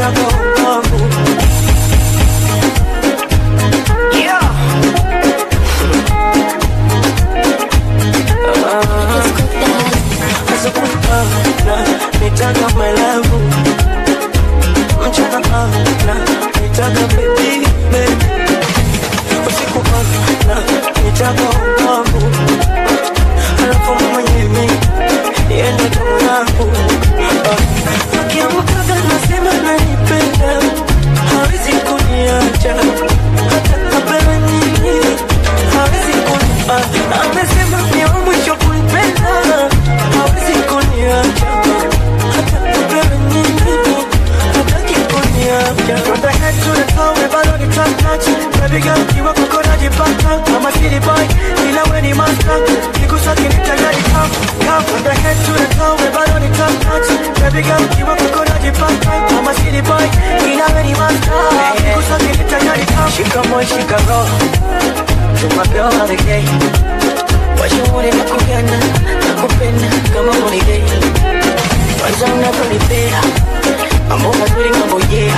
nitaka wangu. Yeah. Nitaka my love. Mchana nitaka baby. Usiku nitaka wangu. Alafu mwenyewe niende kama yangu. Akiamkaga nasema nanipenda, hawezi kuniacha hata kabla nini, hawezi kuniacha. Amesema ni wa mwisho kunipenda, hawezi kuniacha hata kabla nini, hataki kuniacha. From the head to the toe, we bado ni top notch. Baby girl, kiwa kuko najipata kama city boy, ila we ni master. Nikusaki nitayari come. From the head to the toe, we bado ni top notch. Baby girl, kiwa kuko najipata kama city boy, ila we ni master. Nikusaki nitayari come. Shika boy, shika roll. Tumapeo hadi gay. Wajumuri nakupenda, nakupenda kama holiday. Kwanza unaponipea mambo mazuri, mambo yeah.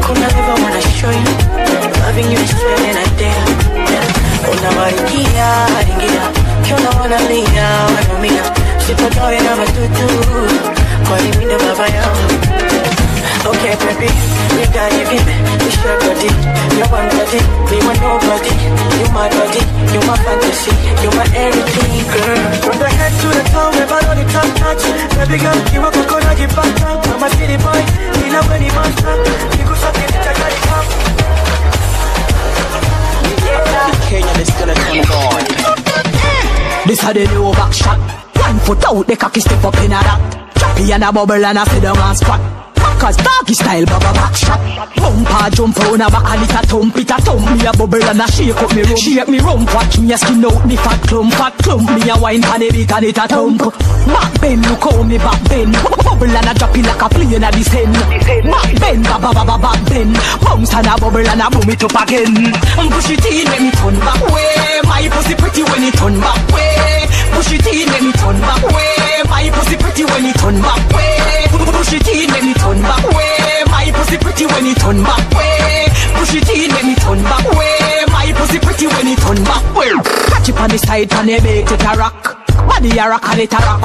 Kuna never wanna show you loving you is straight and I dare. Unawarikia, ringia kiona wanalia, wanumia sipotoe na matutu kwa ni mindo baba yao. Okay baby, we got it baby, it's your body, you're one body, we want nobody. You my body, you my fantasy, you my everything girl. From the head to the toe, we bado ni top notch. Baby girl, kiwa kuko najipata kama city boy, ila we ni master. Nikusaki nitayari come. Kenya, this gonna turn on. This a the new back shot. 1 foot out, the cocky step up in a that. Choppy and a bubble and a sit down and squat. Cause doggy style, baba back shot. Bumper jump round a back and it a thump me a bubble and a shake up me room. Shake me rump, watch me a skin out me fat clump me a wine pan a beat and it a thump. Back bend, look how me back bend. Bubble and a drop it like a plane a descend. Back bend, baba back bend. Bounce and a bubble and a boom it up again. Push it in, let me turn back way. My pussy pretty when it turn back way. Push it in, let me turn back way. My pussy pretty when it turn back way. Push it in, let me turn back way. My pussy pretty when it turn back way. Push it in, let me turn back way. My pussy pretty when it turn back way. Catch it on the side and they make it a rock. Body a rock and it a rock.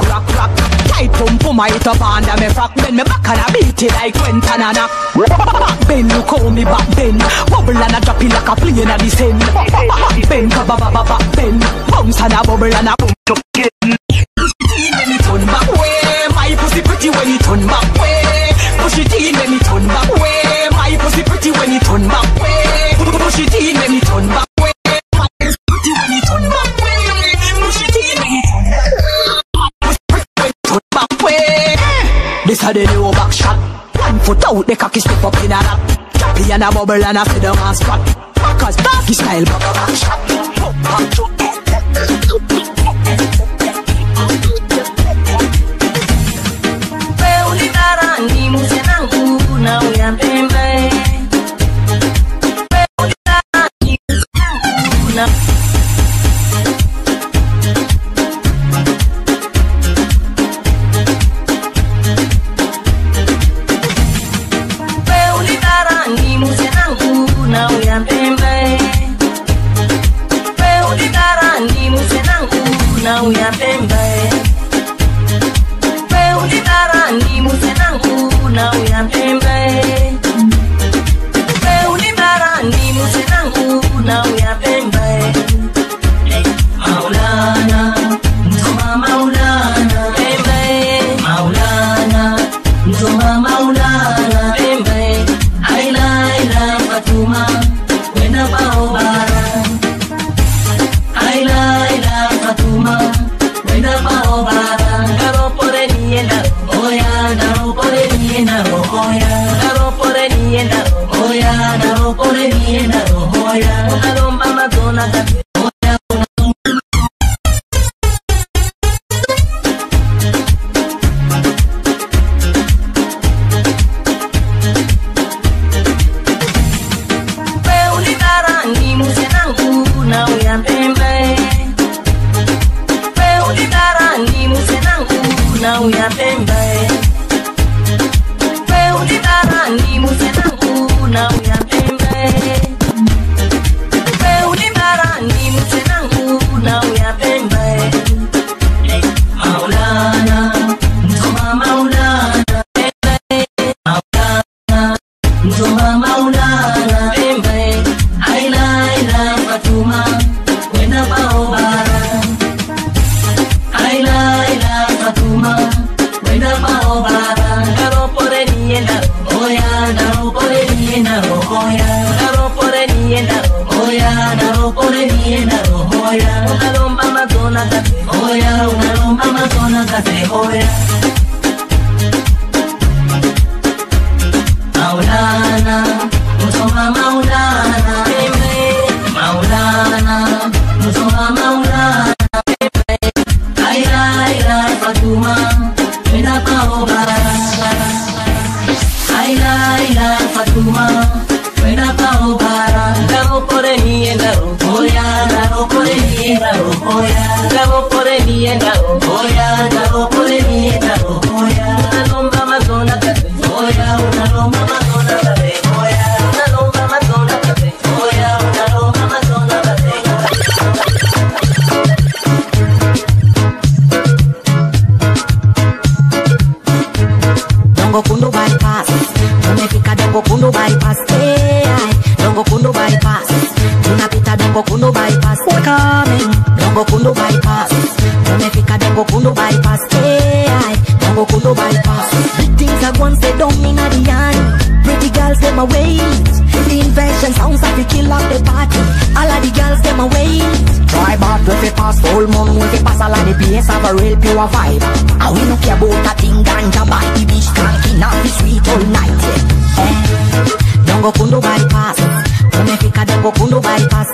Tight pump my it up under me frock. Bend me back and I beat it like Quentin and a back bend, look how me back bend. Bubble and a drop it like a plane a descend. Back bend, back bend. Bounce and a bubble and a boom to again. Push it in, let me turn back way. My pussy pretty when it turn back way. Push it in, let me turn back way. My pussy pretty when it turn back way. Push it in, let me turn back way. My pussy pretty when it turn back way. Push it in, let me turn back way. Turn back way. This a the new back shot. 1 foot out, the cocky step up in a lap. Choppy and a bubble and a sit down and squat. Cause doggy style, baba back shot. Ni musenangu na uyapembe. Musoma Maulana Embe Aila Fatuma Wenda Baobara Aila Fatuma Wenda Baobara Daro pore nienda Oya daro pore nienda Oya daro pore nienda Oya daro pore nienda Oya unalomba matona kate Oya unalomba matona kate Oya Maulana, Musoma Maulana, Maulana, Musoma Maulana, Aila Fatuma, Wenda Baobara, Aila Fatuma, Wenda Baobara, Daro pore nienda Oya, daro pore nienda Oya, daro pore nienda Oya, daro pore nienda Oya, unalomba matona kate Oya, unalomba matona kate Oya, unalomba matona kate Oya, unalomba matona kate Dongo Kundu bypass, tumefika Dongo Kundu bypass. Dongo Kundu bypass, tunapita Dongo Kundu bypass. We're coming. Dongo Kundu bypass, tumefika Dongo Kundu bypass. Dongo Kundu bypass. Big things are once they don't mean at the end. Pretty girls them a wait. The invention sounds like we kill off the party. All of the girls them a wait. Try back with the pass full moon with the pass all of the PS have a real pure vibe. And we no care about a thing ganja by the beach cranky now the sweet all night. Dongo Kundu bypass, tumefika Dongo Kundu bypass.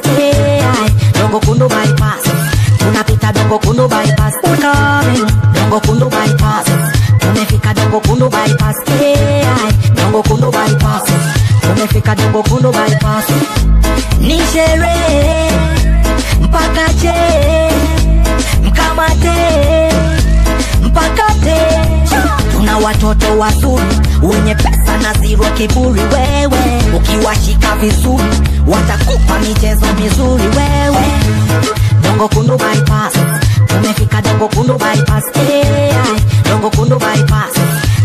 Dongo Kundu bypass, tunapita Dongo Kundu bypass. We're coming. Dongo Kundu bypass, tumefika Dongo Kundu bypass. Dongo Kundu bypass, tumefika Dongo Kundu bypass. Ni sherehe mpaka che, mkamate mpakate. Tuna watoto wazuri wenye pesa na zero kiburi. Wewe ukiwashika vizuri watakupa michezo mizuri. Wewe Dongo Kundu bypass, tumefika Dongo Kundu bypass. Dongo Kundu bypass,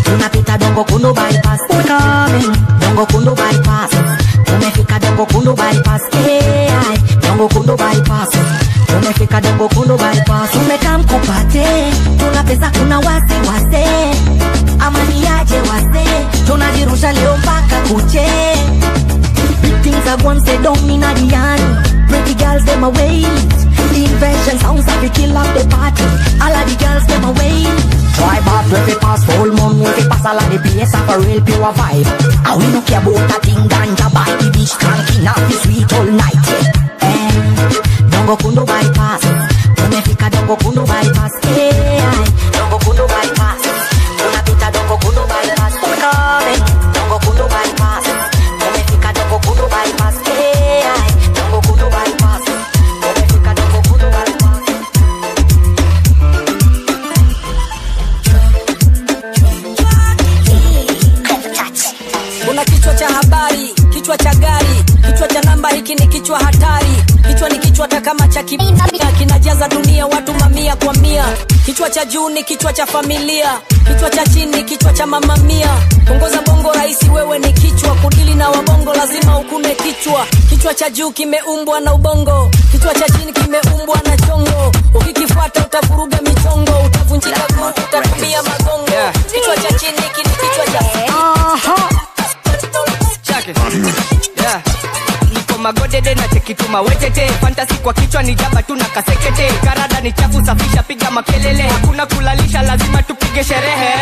tunapita Dongo Kundu bypass. We're coming. Dongo Kundu bypass, tumefika Dongo Kundu bypass. Dongo Kundu bypass, tumefika Dongo Kundu bypass. Tumekaa mkupate, tuna pesa kuna wasi wase, amani aje wase, tunajirusha leo mpaka kuche. Big things are once they don't mean at the end. Pretty girls them a wait. The invention sounds like we kill off the party. All of the girls them a wait. Try back with the pass full moon with the pass all of the PS have a real pure vibe. And we no care about a thing ganja by the beach cranky now the sweet all night. Dongo Kundu bypass, tumefika Dongo Kundu bypass. Dongo Kundu bypass, tunapita Dongo Kundu bypass. We're coming. Dongo Kundu bypass, tumefika Dongo Kundu bypass. Dongo Kundu bypass, tumefika Dongo Kundu bypass. Kuna kichwa cha habari, kichwa cha gari, kichwa cha namba, hiki ni kichwa hatari. Kichwa ni kichwa hata kama cha kibina, kinajaza dunia watu mamia kwa mia. Kichwa cha juu ni kichwa cha familia, kichwa cha chini kichwa cha mama mia. Ongoza bongo raisi wewe ni kichwa, kudili na wabongo lazima ukune kichwa. Kichwa cha juu kimeumbwa na ubongo, kichwa cha chini kimeumbwa na chongo. Ukikifuata utavuruga michongo, utavunjika guu, utatumia magongo. Kichwa cha chini hiki ni kichwa cha yeah. Niko magodede na chekituma wetete. Fantasy kwa kichwa ni jaba tu na kasekete. Karada ni chafu safisha piga makelele. Hakuna kulalisha lazima tupige sherehe.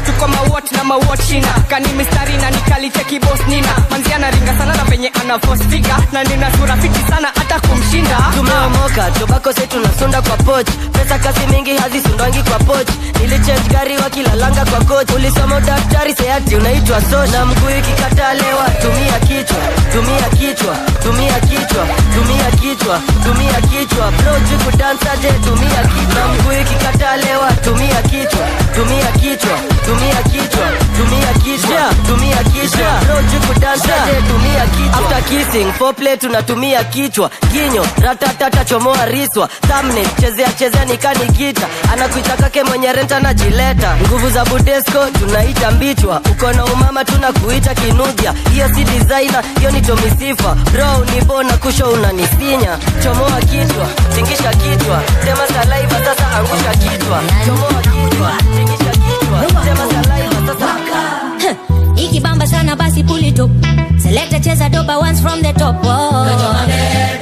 Tuko mawat na mawat shina. Kani mistari na nikali cheki boss nina. Manzia na ringa sana na venye ana force figure. Na nina sura fiti sana hata kumshinda. Tumeomoka, tobako setu nasunda kwa poch. Pesa kasi mingi hazisundwangi kwa poch. Nilichange gari wakilalanga kwa coach. Ulisoma daktari sayati unaitwa sosh. Na mguu ikikatalewa tumia kichwa, tumia kichwa, tumia kichwa, tumia kichwa, tumia kichwa. Bro juku dansa je tumia kichwa. Na mguu ikikatalewa tumia kichwa, tumia kichwa, tumia kichwa, tumia kichwa, tumia kichwa. Bro juku dansa je tumia kichwa. After kissing, foreplay tunatumia kichwa. Ginyo, ratatata chomoa riswa. Thumbnail, chezea nikani gita. Anakuita kake mwenye renta na jileta. Nguvu za Budesco, tunaita mbichwa. Uko na umama tunakuita kinudia. Hiyo si designer, hiyo ni Tomisifa. Bro, ni bona kusho unanisinya. Chomoa kichwa, tingisha kichwa. Tema saliva, sasa angusha kichwa. Chomoa kichwa, tingisha kichwa. Tema saliva, sasa Ikibamba sana basi pull it up. Selecta cheza doba once from the top. Dojo mabe,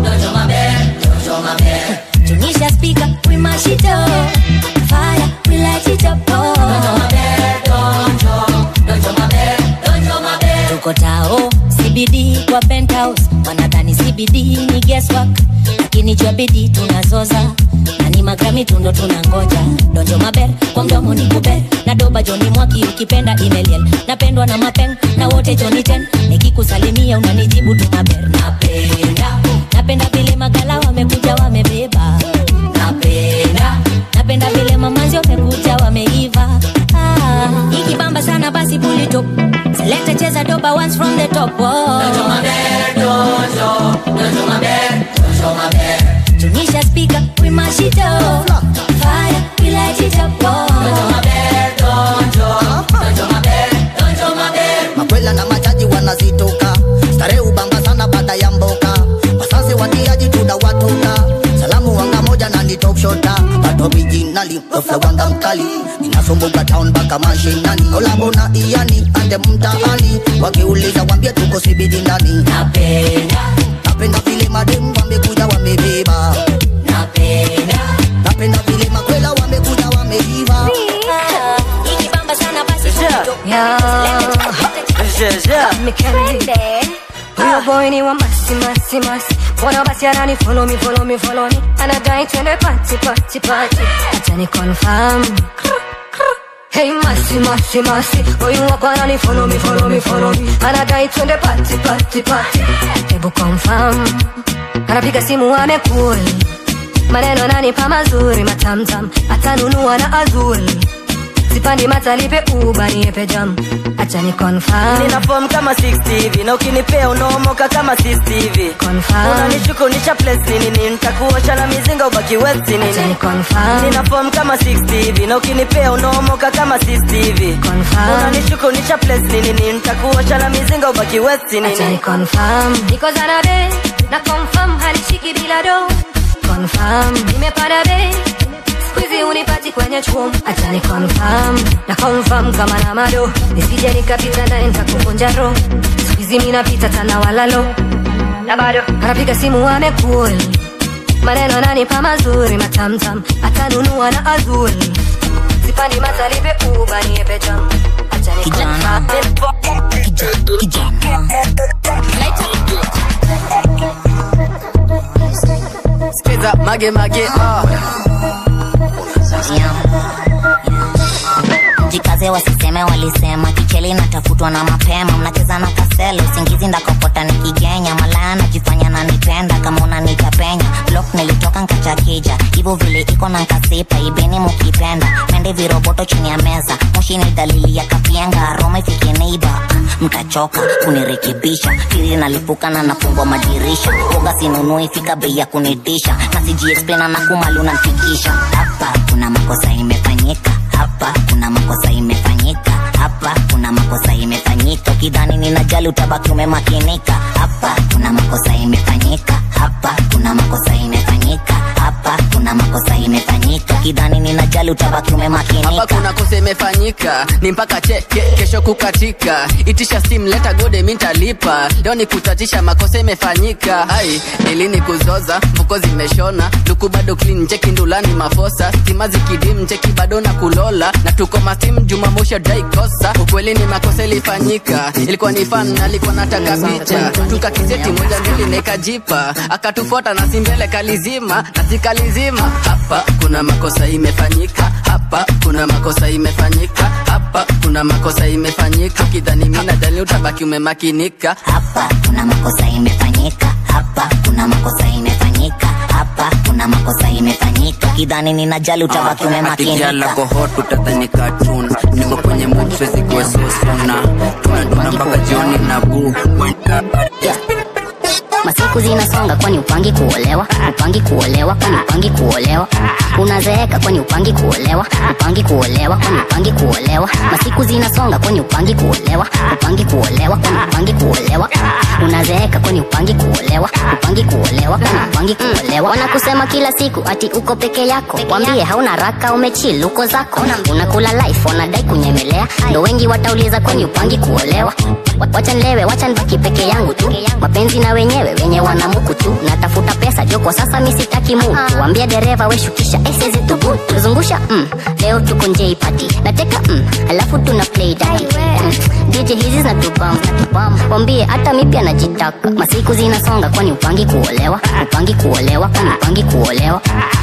dojo mabe. Tunisha speaker, we mash it up. Fire, we light it up. Dojo mabe. Tuko tao, CBD kwa penthouse. Wanadhani CBD ni guesswork, lakini jua bidii tunazoza. Nani magrami tundo tunangoja. Donjo maber, kwa mdomo ni kuber. Na doba Johnny Mwaki ukipenda email. Napendwa na mapeng, na wote Johnny 10. Nikikusalimia unanijibu tu maber. Napenda vile magala wamekuja wamebeba. Napenda vile mamanzi wamekuja wameiva. Ikibamba sana basi pull it up. Selecta cheza doba once from the top. Dojo maber, dojo maber. Tunisha speaker, we mash it up. Fire, we light it up. Dojo maber, dojo maber. Makwela na majaji wanazitoka. Stare ubamba sana baada ya mboka. Wasazi watiaji tunawatoka. Salamu wanga moja na ni top shota. Bato bijinali, ofla wanga mkali. Inasumbuka town baka mashinani. Olabo na iani, ande mtaani. Wakiuliza wambia tuko CBD ndani. Napenda vile mademu wamekuja wamebeba. Napenda vile makwela wamekuja wameiva. Ikibamba sana basi Huyo boy ni wa masi. Bona basi anani follow me. Anadai twende party. Acha ni confirm. Hey masi. Huyo wako anani follow me. Anadai twende party. Hebu confirm. Anapiga simu amekul. Maneno ananipa mazuri matamtam. Atanunua na azul. Sipandi matalipe Uber niepe jam. Acha ni confirm. Nina form kama 60 hivi. Na ukinipea unaomoka kama 60 hivi. Confirm. Unanishuku nisha place nini. Nitakuosha na mizinga ubaki west nini. Acha ni confirm. Nina form kama 60 hivi. Na ukinipea unaomoka kama 60 hivi. Confirm. Unanishuku nisha place nini. Nitakuosha na mizinga ubaki west nini. Acha ni confirm. Niko zanabe na confirm halishiki bila do. Confirm. Nimepanda be. Squeezy unipati kwenye chum. Acha ni confirm. Na confirm kama na mado. Nisije nikapita na nitakukunja roho. Squeezy mina pita tana walalo. Na bado anapiga simu amekul. Maneno ananipa mazuri matamtam. Atanunua na azul. Sipandi matalipe Uber niepe jam. Acha ni confirm. Skiza mage Jikaze wasiseme walisema kicheli natafutwa na mapema. Mnacheza na kasele usingizi ndakopota nikigenya. Malaya najifanya na nipenda kama unanitapenya. Block nilitoka nkachakija hivyo vile iko na nkasipa. Ibeni mukipenda mende viroboto chini ya meza. Moshi ni dalili ya kapienga. Roma ifike neighbor. Mtachoka kunirekebisha. Kiri nalipuka na nafungwa madirisha. Boga sinunui fika bei ya kunitisha. Na CGSP na nakumalu nanfikisha. Hapa kuna makosa imefanyika. Hapa kuna makosa imefanyika. Hapa kuna makosa imefanyika. Kidhani ninajali utabaki umemakinika. Hapa kuna makosa imefanyika. Hapa kuna makosa imefanyika. Hapa kuna makosa imefanyika. Kidhani ninajali utabaki umemakinika. Hapa kuna kosa imefanyika. Ni mpaka cheke kesho kukatika. Itisha steam leta gode mintalipa. Leo ni kutatisha makosa imefanyika. Ai nilini kuzoza mfuko zimeshona. Luku bado clean cheki ndulani mafosa. Timazi kidim cheki bado na kulola. Na tuko mastim Jumamosi dry kosa. Ukweli ni makosa ilifanyika. Ilikuwa ni fan alikuwa nataka picha. Tukakizeti moja mbili nikajipa. Akatufuata na simbele kalizima. Na sikalizima. Hapa kuna makosa imefanyika. Hapa kuna makosa imefanyika. Hapa kuna makosa imefanyika. Kidhani mina dali utabaki umemakinika. Hapa kuna makosa imefanyika. Hapa kuna makosa imefanyika. Hapa kuna makosa imefanyika. Kidhani ninajali utabaki umemakinika. Atikia lako hot utadhani cartoon. Niko kwenye mood swezi kwa sosona. tunaduna mpaka jioni na boo. Masiku zinasonga kwani upangi kuolewa, upangi kuolewa kwani upangi kuolewa. Unazeeka kwani upangi kuolewa, upangi kuolewa kwani upangi kuolewa. Masiku zinasonga kwani upangi kuolewa, upangi kuolewa kwani upangi kuolewa. Unazeeka kwani upangi kuolewa, upangi kuolewa kwani upangi kuolewa. Wanakusema kila siku ati uko peke yako, wambie hauna raka, umechill uko zako. Unakula life wanadai kunyemelea, ndo wengi watauliza kwani upangi kuolewa. Wacha nilewe, wacha nibaki peke yangu tu, mapenzi na wenyewe wenye wanamuku tu. Natafuta pesa joko sasa mi sitaki mu. Wambia dereva we shukisha esezi tupu. Tuzungusha leo tuko njei party. Nateka alafu tuna play daddy. DJ hizi zinatubamba. Wambie hata mi pia najitaka. Masiku zinasonga kwani upangi kuolewa, upangi kuolewa kwani upangi kuolewa.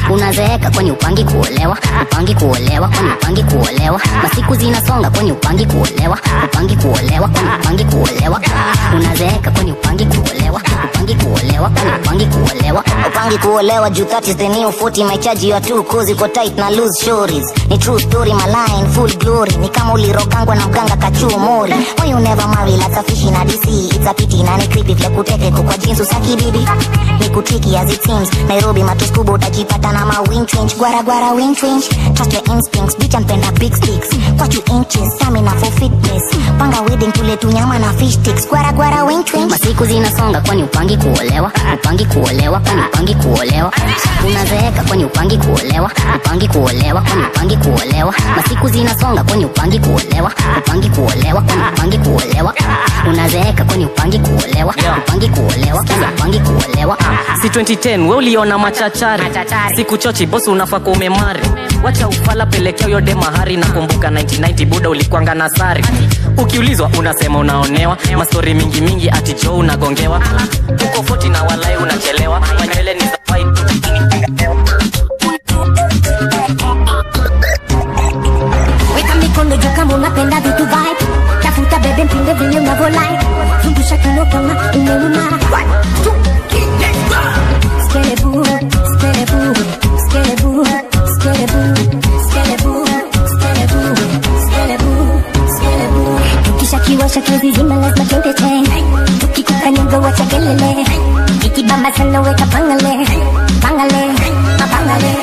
Unazeeka kwani upangi kuolewa, upangi kuolewa kwani upangi kuolewa. Masiku zinasonga kwani upangi kuolewa, upangi kuolewa kwani upangi kuolewa. Unazeeka kwani upangi kuolewa, upangi kuolewa kwani upangi kuolewa. Upangi kuolewa juu that is the new 40. My charge you are too cozy go tight na loose stories. Ni true story my line full glory. Ni kama ulirogangwa na mganga kachuo mori. Why you never marry like a fish in a DC. It's a pity na ni creepy vile kuteke kwa jeans usaki bibi. Ni kutiki as it seems. Nairobi matuskubo utajipata na ma wing change. Gwara gwara wing change. Trust your instincts. Bitch mpenda big sticks. What you inches. Stamina for fitness. Panga wedding tule tunyama na fish sticks. Gwara gwara wing change. Masiku zinasonga kwani upangi kuolewa, upangi kuolewa kwani upangi kuolewa. Unazeeka kwani upangi kuolewa, upangi kuolewa kwani upangi kuolewa. Masiku zinasonga kwani upangi kuolewa, upangi kuolewa kwani upangi kuolewa. Unazeeka kwani upangi kuolewa, upangi kuolewa kwani upangi kuolewa. Si 2010 wewe uliona machachari, siku chochi boss unafaa kumemari. Wacha ufala pelekea yo de mahari. Na kumbuka 1990 buda ulikuanga na sari. Ukiulizwa unasema unaonewa, mastori mingi mingi ati Joe unagongewa. Uko 40 na walai unachelewa, manywele ni za fight. Weka mikono juu kama unapenda vitu vibe. Tafuta bebe mpinde vile unavolai. Zungusha kilo kama umeumara. Skelebu, skelebu, skelebu, skelebu, skelebu, skelebu, skelebu, skelebu. Tukisha kiwasha kazi zima lazima twende tena. Tukikukanyanga wacha kelele. Ikibamba sana weka pangale, pangale, mapangale.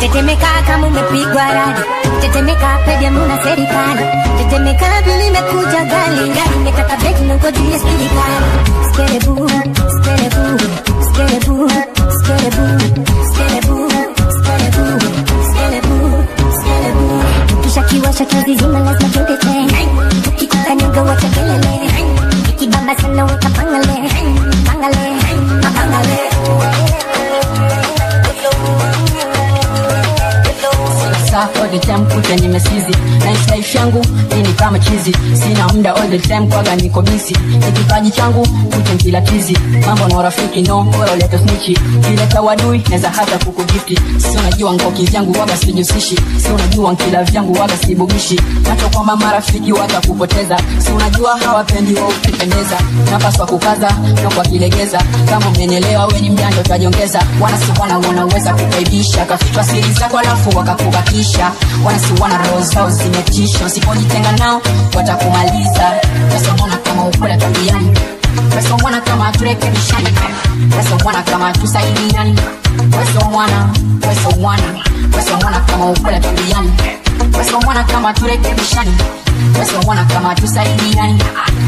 Tetemeka kama umepigwa radi, tetemeka pede muna serikali, tetemeka vile imekuja gali, gari imekata breki na ngojie serikali. Skelebu, skelebu, skelebu, skelebu, skelebu, skelebu, skelebu, skelebu. Kisha kiwasha kazi zima lazima twende tena. Tukikukanyanga wacha kelele, ikibamba sana weka pangale, pangale, mapangale. All the time kuta nimesizi nice life yangu ni kama chizi, sina muda all the time kwaga niko busy. Kipaji changu kuta kila kizi, mambo na rafiki no bora leta snitchi, kile tawadui naweza hata kukugifti. Si unajua ngoki vyangu waga sijusishi, si unajua kila vyangu waga sibugishi. Macho kwa mama rafiki waga kupoteza, si unajua hawapendi wao kupendeza. Napaswa kukaza na kwa kilegeza, kama umenielewa wewe ni mjanja utajiongeza. Wanasibana wanaweza kukaibisha, kafichwa siri zako alafu wakakubakisha. Wanasiwana roho zao zimetisha, usipojitenga nao watakumaliza. Pesa mbona kama ukwela tambiani, pesa mbona kama turekebishani, pesa mbona kama tusaidiani, pesa mbona, pesa mbona, pesa mbona kama ukwela tambiani, pesa mbona kama turekebishani, pesa mbona kama tusaidiani,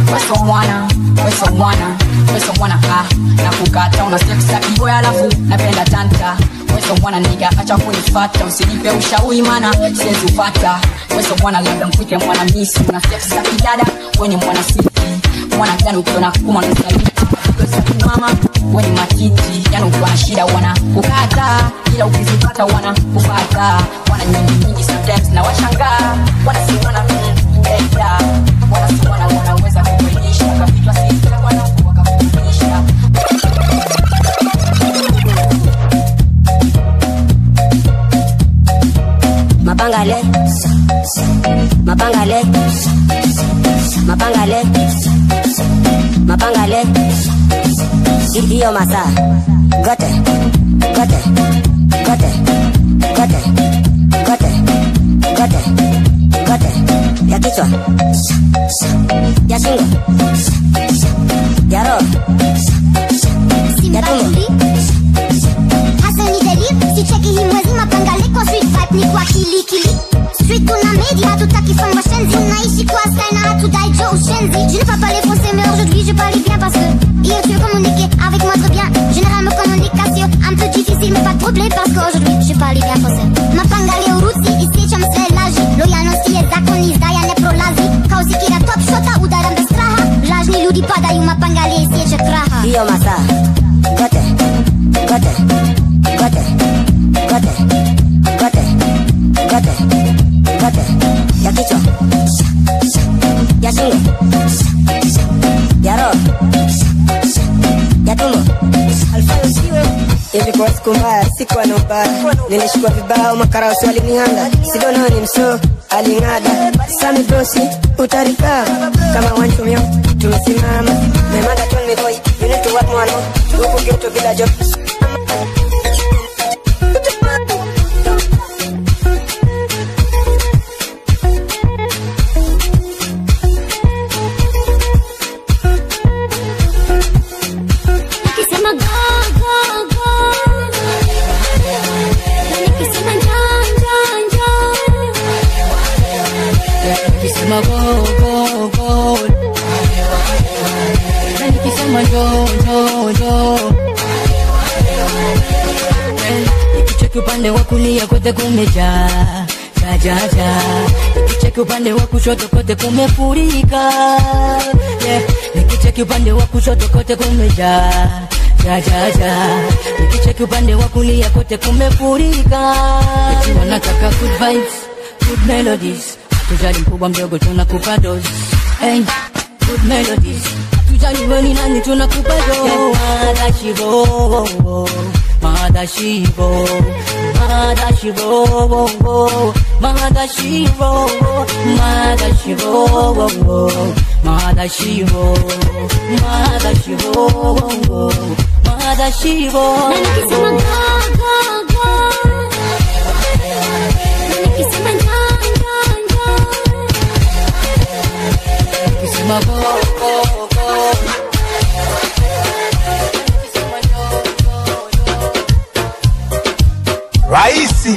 pesa mbona, pesa mbona, pesa mbona na kukata una steps za kiboya alafu napenda tanta. Weso mwana niga acha kunifata, usinipe ushauri maana siwezi upata. Weso mwana labda mfike mwana misi, una steps za kijada, wewe mwana siki. Mwana gani ukiona kuma na saliti, safi mama wenye matiti yanakuwa shida wana kukata ila ukizipata wana kupata wana nyingi nyingi sometimes na washangaa wanasimama enda wanasimama wanaweza kukuonyesha kapitwa sisi wana wakakuonyesha Mapangale Mapangale Mapangale Mapangale Hiyo masa Gote Gote Gote Gote Gote Gote Gote Ya kichwa Ya shingo Ya roho Ya tumbo Hasa ni delir, si cheki hii mwezi mapangale kwa street vibe ni kwa kilikili. Street kuna media, hatutaki famba shenzi. Unaishi kwa sky na hatudai jo ushenzi. Je ne peux pas les foncer mais aujourd'hui je parle bien parce que hier tu veux communiquer avec moi très bien. Généralement communication un peu difficile mais pas de problème parce qu'aujourd'hui je parle bien français. Mapangale urusi, isicha mselaji. Lojalnosti je zakon izdajane prolazi. Kao zikira top shota udaram bez straha. Lažni ljudi padaju, mapangale isiče kraha. Hiyo masa Gote Gote Gote Gote Gote Gote Gote Ya kichwa Ya shingo Ya roho Ya tumbo Alfayo siwe Ilikuwa siku mbaya, sikuwa na ubaya. Nilishikwa vibao, makarausi walinihanda. Sidono ni mso, alingada. Sami brosi, utarika kama wanchumyo, tumesimama. Memanda tuan boy, you need to work more no. Huku geto bila job. Nikicheki upande wa kulia kote kumejaa nikicheki upande wa kushoto kote kumefurika nikicheki upande wa kushoto kote kumejaa nikicheki upande wa kulia kote kumefurika eti wanataka good vibes, good melodies, hatujali mkubwa mdogo tunakupa dose good melodies, hatujali weni nani tunakupa dose Madashivo Madashivo Madashivo Madashivo Madashivo Madashivo Madashivo na nikisema go na nikisema njanja nikisema go Raisi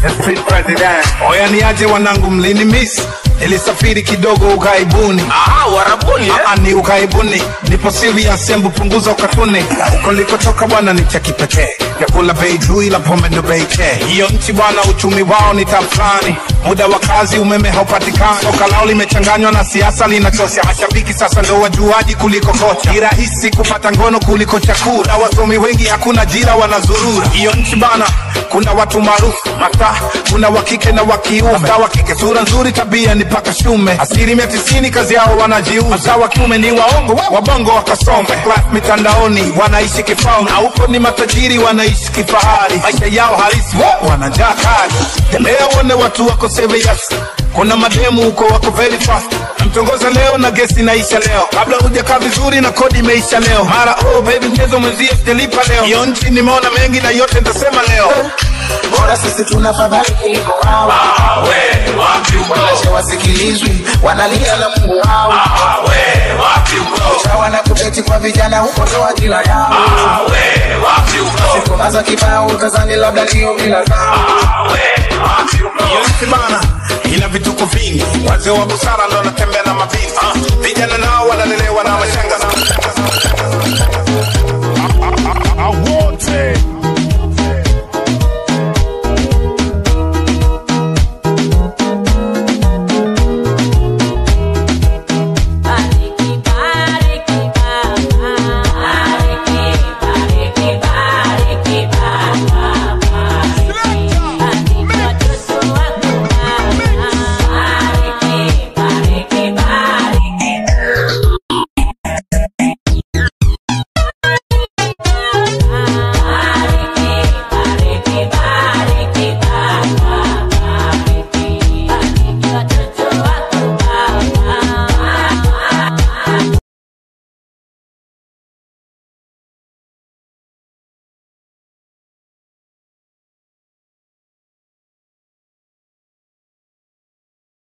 The street president. Oya niaje wanangu mlini miss. Nilisafiri kidogo ukaibuni. Warabuni ni ukaibuni. Nipo serious sembu punguza ukatuni. Uko likotoka bwana ni cha kipekee. Vyakula bei juu ila pombe ndo bei che. Hiyo nchi bwana uchumi wao ni tafrani. Muda wa kazi umeme haupatikani. Soka lao limechanganywa na siasa linachosha. Mashabiki sasa ndo wajuaji kuliko kocha. Ni rahisi kupata ngono kuliko chakula. Wasomi wengi hakuna jira wanazurura. Hiyo nchi bana kuna watu maarufu mata, kuna wakike na wakiume. Mata wakike sura nzuri tabia ni paka shume. 90% kazi yao wanajiuza. Mata wakiume ni waongo wabongo wakasome. Class mitandaoni wanaishi kifalme. Na huko ni matajiri wanaishi kifahari. Maisha yao halisi wanajaa kali. Tembea uone watu wako serious. Kuna mademu huko wako very fast. Mtongoza leo na gesi naisha leo. Kabla hujakaa vizuri na kodi imeisha leo. Mara baby mchezo mwenzie sijalipa leo. Hiyo nchi nimeona mengi na yote nitasema leo. Bora sisi tunafadhali kuliko hao. Wapi uko? Wasikilizwi wanalia na Mungu wao. Wapi uko? Chawa na kubeti kwa vijana huko ndo ajira yao. Wapi uko? Sikumaza kibao utazani labda ndio bila zao. Wapi uko? Hiyo nchi bana ina vituko vingi. Wazee wa busara ndo wanatembea na mabinti. Vijana nao wanalelewa na mashanga.